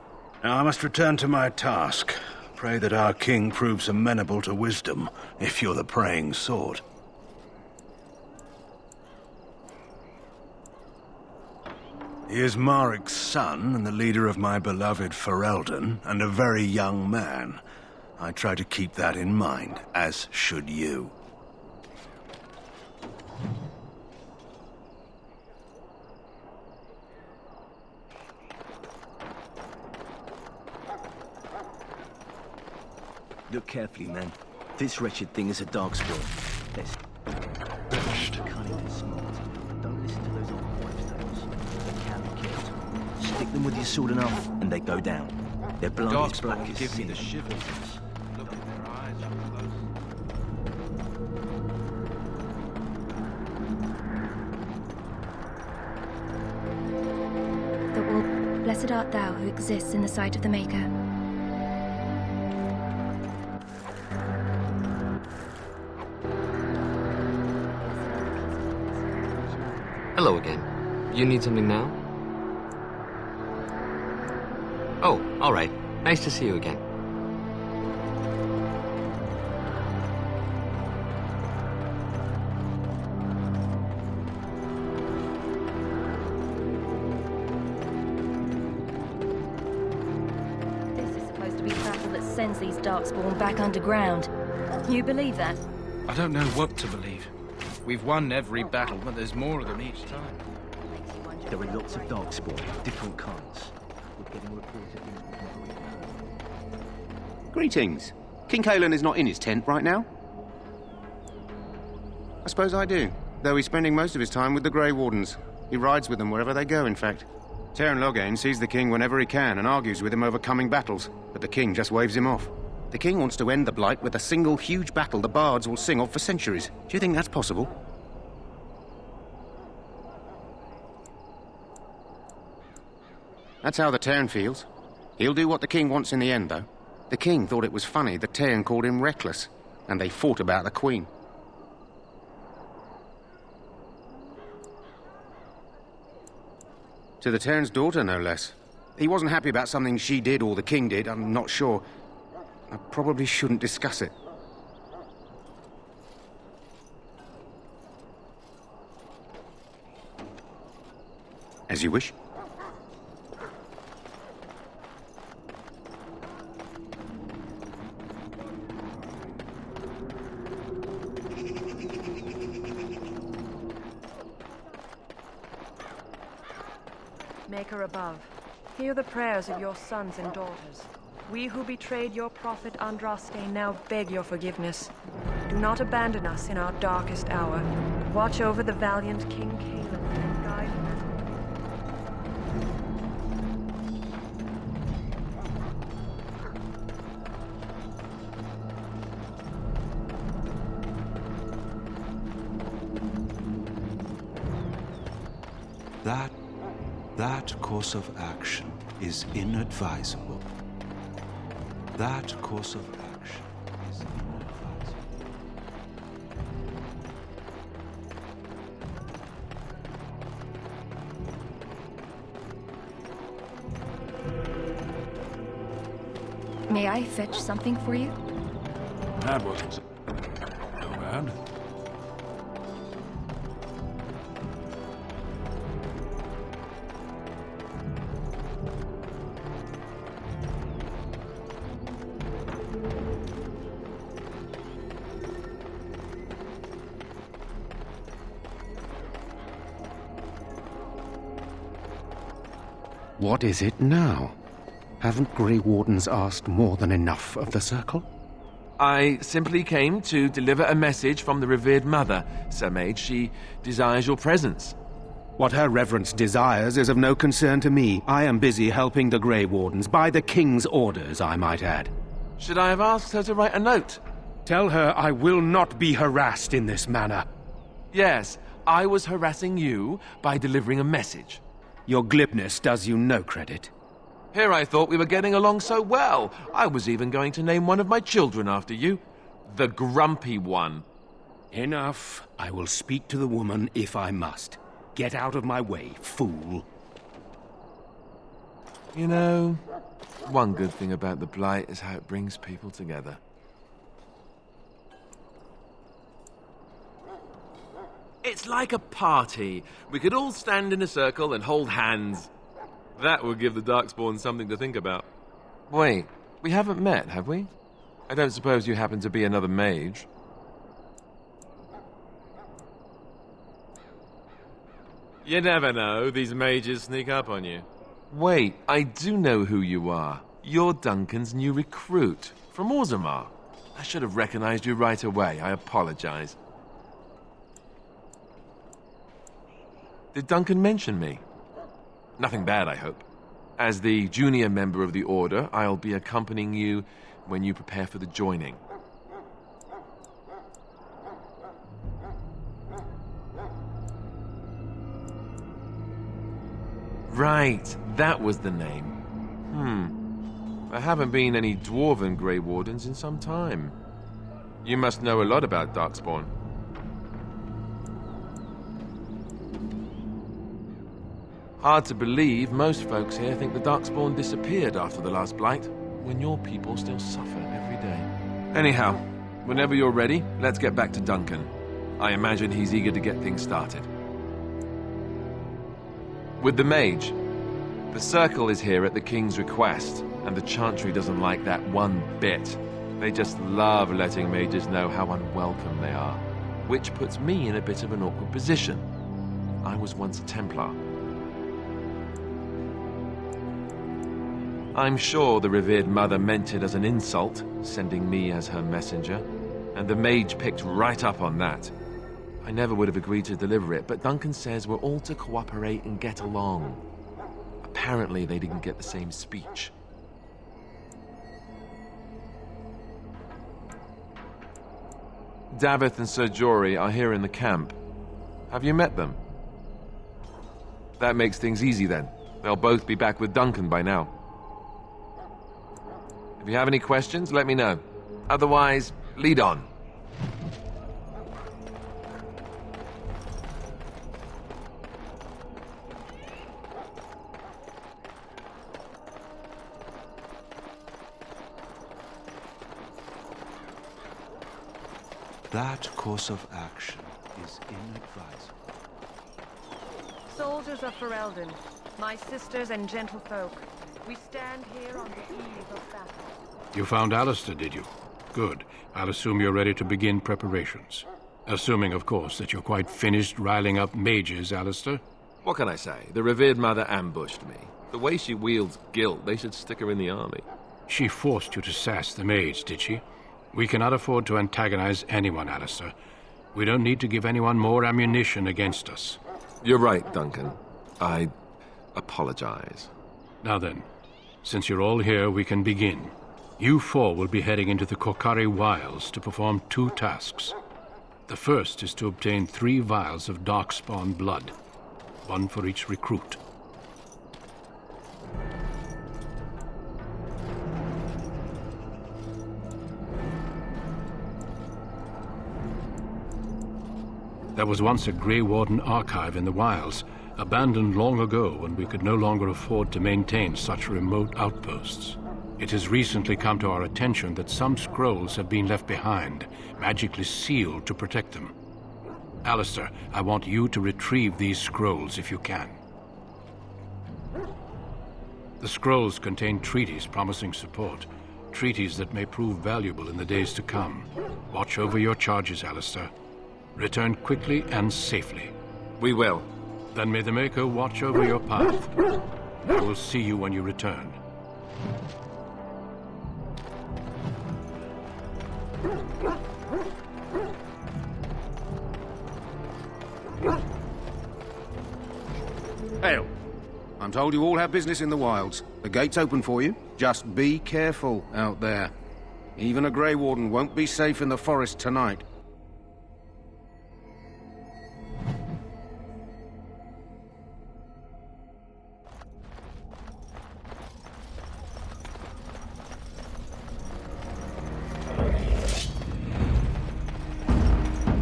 O: Now I must return to my task. Pray that our king proves amenable to wisdom, if you're the praying sort. He is Maric's son and the leader of my beloved Ferelden, and a very young man. I try to keep that in mind, as should you.
D: Look carefully, man. This wretched thing is a darkspawn. Let's... Cunning and smart. Don't listen to those old wives' tales. They can be killed. Stick them with your sword enough, and they go down. Their blood is black as
V: give me
D: sin.
V: the shivers. Look at their eyes up close.
I: The wolf, blessed art thou who exists in the sight of the Maker.
S: Hello again. You need something now? Oh, all right. Nice to see you again.
I: This is supposed to be the battle that sends these Darkspawn back underground. You believe that?
V: I don't know what to believe. We've won every battle, but there's more of them each time.
D: There are lots of darkspawn, different kinds. We're getting reports of these.
N: Greetings. King Kaelin is not in his tent right now? I suppose I do, though he's spending most of his time with the Grey Wardens. He rides with them wherever they go, in fact. Tairn Loghain sees the king whenever he can and argues with him over coming battles, but the king just waves him off. The king wants to end the Blight with a single huge battle the bards will sing of for centuries. Do you think that's possible? That's how the Tairn feels. He'll do what the king wants in the end, though. The king thought it was funny the Tairn called him reckless, and they fought about the queen. To the Tairn's daughter, no less. He wasn't happy about something she did or the king did, I'm not sure. I probably shouldn't discuss it. As you wish.
Q: Maker above, hear the prayers of your sons and daughters. We who betrayed your prophet Andraste now beg your forgiveness. Do not abandon us in our darkest hour. Watch over the valiant King Caleb and guide
R: That course of action is inadvisable. That course of action is inadvisable.
I: May I fetch something for you?
C: That wasn't no bad.
N: What is it now? Haven't Grey Wardens asked more than enough of the Circle?
E: I simply came to deliver a message from the revered mother, Sir Mage. She desires your presence.
N: What her reverence desires is of no concern to me. I am busy helping the Grey Wardens, by the King's orders, I might add.
E: Should I have asked her to write a note?
N: Tell her I will not be harassed in this manner.
E: Yes, I was harassing you by delivering a message.
N: Your glibness does you no credit.
E: Here I thought we were getting along so well. I was even going to name one of my children after you. The Grumpy One.
N: Enough. I will speak to the woman if I must. Get out of my way, fool.
E: You know, one good thing about the Blight is how it brings people together. It's like a party. We could all stand in a circle and hold hands. That would give the Darkspawn something to think about. Wait, we haven't met, have we? I don't suppose you happen to be another mage. You never know, these mages sneak up on you. Wait, I do know who you are. You're Duncan's new recruit, from Orzammar. I should have recognized you right away, I apologize. Did Duncan mention me? Nothing bad, I hope. As the junior member of the Order, I'll be accompanying you when you prepare for the joining. Right, that was the name. There haven't been any Dwarven Grey Wardens in some time. You must know a lot about Darkspawn. Hard to believe, most folks here think the Darkspawn disappeared after the last Blight, when your people still suffer every day. Anyhow, whenever you're ready, let's get back to Duncan. I imagine he's eager to get things started. With the mage, the Circle is here at the King's request, and the Chantry doesn't like that one bit. They just love letting mages know how unwelcome they are, which puts me in a bit of an awkward position. I was once a Templar. I'm sure the revered mother meant it as an insult, sending me as her messenger, and the mage picked right up on that. I never would have agreed to deliver it, but Duncan says we're all to cooperate and get along. Apparently they didn't get the same speech. Davith and Sir Jory are here in the camp. Have you met them? That makes things easy then. They'll both be back with Duncan by now. If you have any questions, let me know. Otherwise, lead on.
R: That course of action is inadvisable.
Q: Soldiers of Ferelden, my sisters and gentlefolk, we stand here on the eve of battle.
A: You found Alistair, did you? Good. I'll assume you're ready to begin preparations. Assuming, of course, that you're quite finished riling up mages, Alistair.
E: What can I say? The revered mother ambushed me. The way she wields guilt, they should stick her in the army.
A: She forced you to sass the mage, did she? We cannot afford to antagonize anyone, Alistair. We don't need to give anyone more ammunition against us.
E: You're right, Duncan. I apologize.
A: Now then, since you're all here, we can begin. You four will be heading into the Korcari Wilds to perform 2 tasks. The first is to obtain 3 vials of Darkspawn blood, 1 for each recruit. There was once a Grey Warden archive in the wilds, abandoned long ago when we could no longer afford to maintain such remote outposts. It has recently come to our attention that some scrolls have been left behind, magically sealed to protect them. Alistair, I want you to retrieve these scrolls if you can. The scrolls contain treaties promising support, treaties that may prove valuable in the days to come. Watch over your charges, Alistair. Return quickly and safely.
E: We will.
A: Then may the Maker watch over your path. I will see you when you return.
N: Hail. I'm told you all have business in the wilds. The gate's open for you. Just be careful out there. Even a Grey Warden won't be safe in the forest tonight.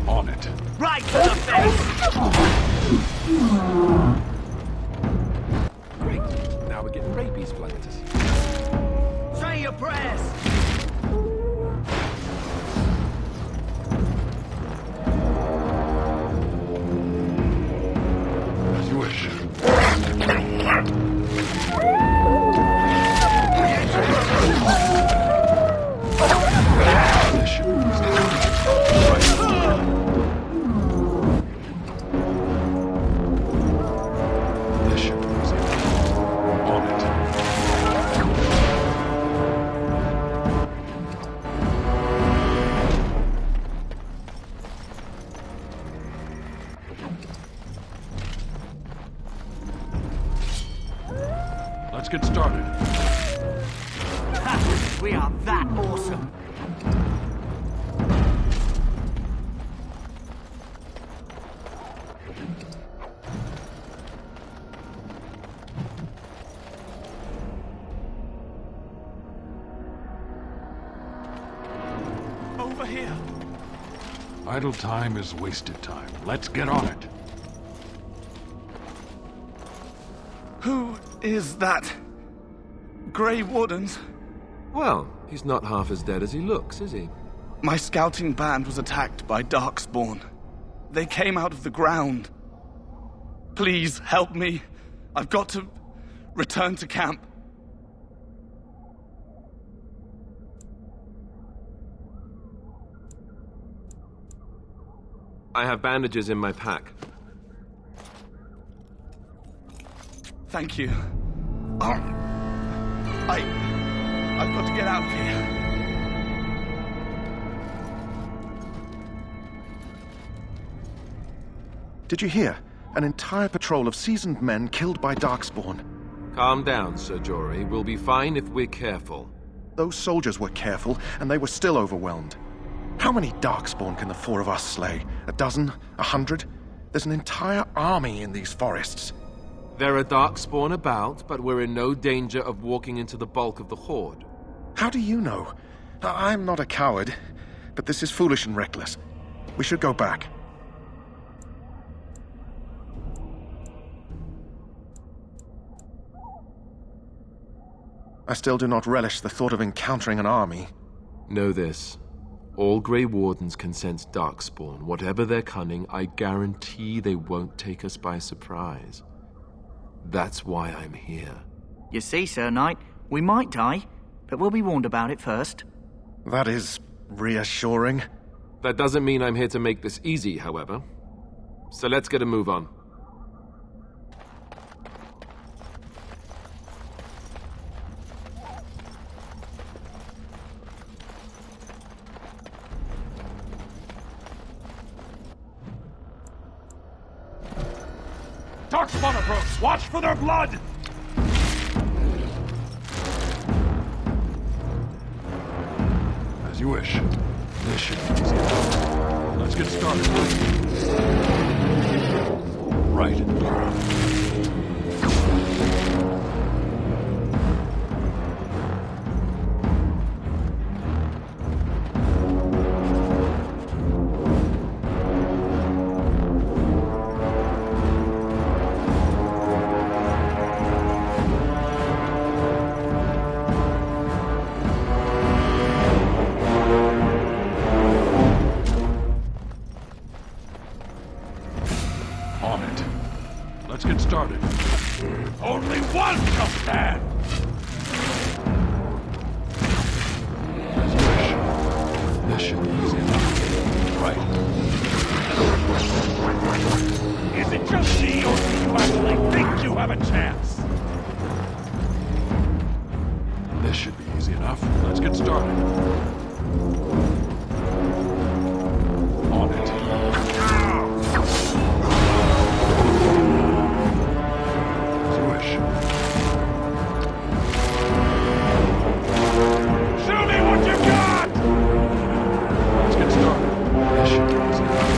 G: On it.
L: Right to the face!
E: Great. Now we're getting rabies flankers.
L: Say your prayers!
G: As you wish. Let's get started.
L: Ha! We are that awesome!
G: Over here. Idle time is wasted time. Let's get on it.
W: Who is that? Grey Wardens?
E: Well, he's not half as dead as he looks, is he?
W: My scouting band was attacked by Darkspawn. They came out of the ground. Please, help me. I've got to return to camp.
E: I have bandages in my pack.
W: Thank you. I've got to get out of here.
M: Did you hear? An entire patrol of seasoned men killed by Darkspawn.
E: Calm down, Sir Jory. We'll be fine if we're careful.
M: Those soldiers were careful, and they were still overwhelmed. How many Darkspawn can the 4 of us slay? 12? 100? There's an entire army in these forests.
E: There are Darkspawn about, but we're in no danger of walking into the bulk of the Horde.
M: How do you know? I'm not a coward, but this is foolish and reckless. We should go back. I still do not relish the thought of encountering an army.
E: Know this. All Grey Wardens can sense Darkspawn. Whatever their cunning, I guarantee they won't take us by surprise. That's why I'm here.
L: You see, Sir Knight, we might die, but we'll be warned about it first.
M: That is reassuring.
E: That doesn't mean I'm here to make this easy, however. So let's get a move on.
G: Darkspawn approach! Watch for their blood! As you wish. This should be easy enough. Let's get started. Right. On it. Let's get started. Only one shall stand! As you wish. This should be easy enough. Right. Is it just me, or do you actually think you have a chance? This should be easy enough. Let's get started. On it. Show me what you got! Let's get started. This should be easy enough.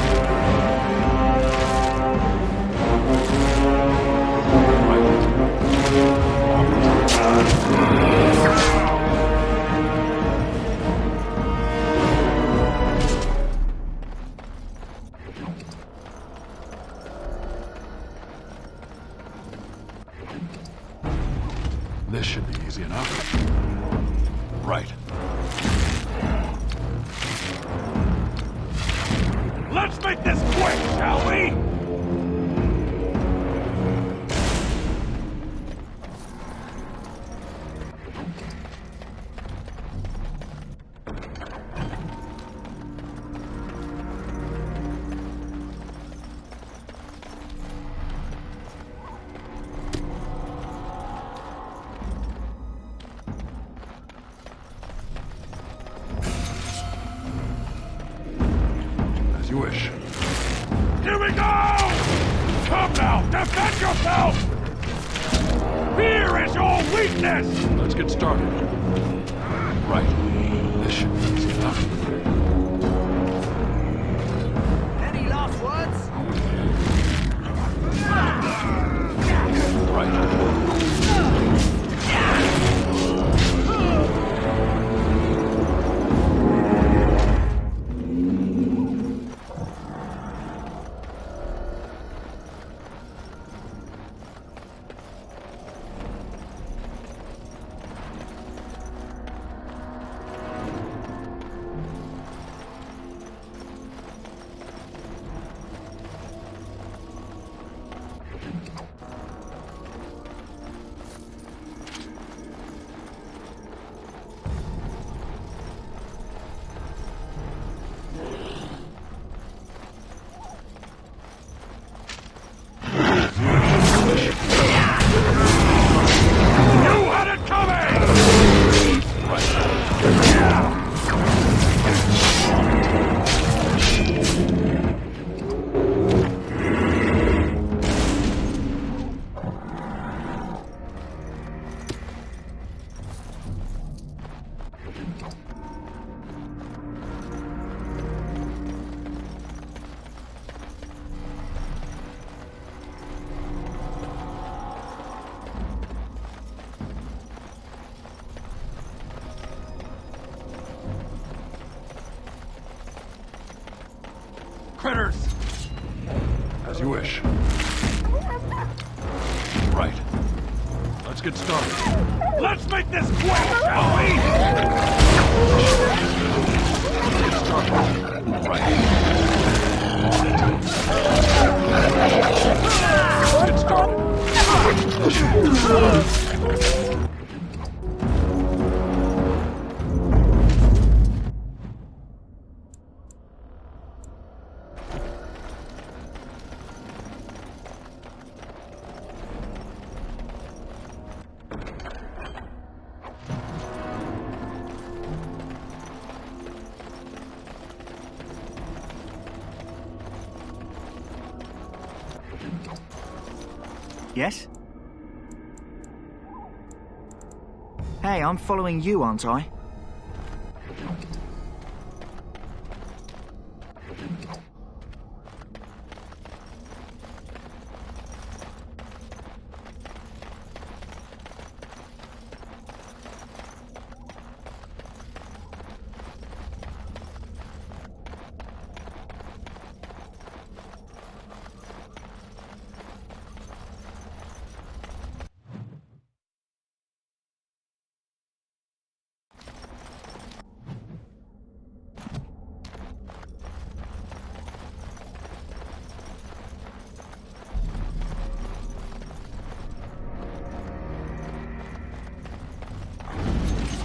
G: This should be easy enough. Right. Let's make this quick, shall we? You wish. Here we go! Come now, defend yourself! Fear is your weakness! Let's get started. Right. This should be easy enough.
L: Any last words?
G: Critters! As you wish. Right. Let's get started. Let's make this quick, shall we? Let's get started. Right. Let's get started.
L: Yes? Hey, I'm following you, aren't I?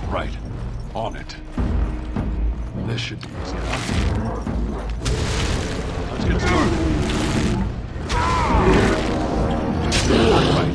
A: Right. On it. This should be easy enough. Let's get started. Right.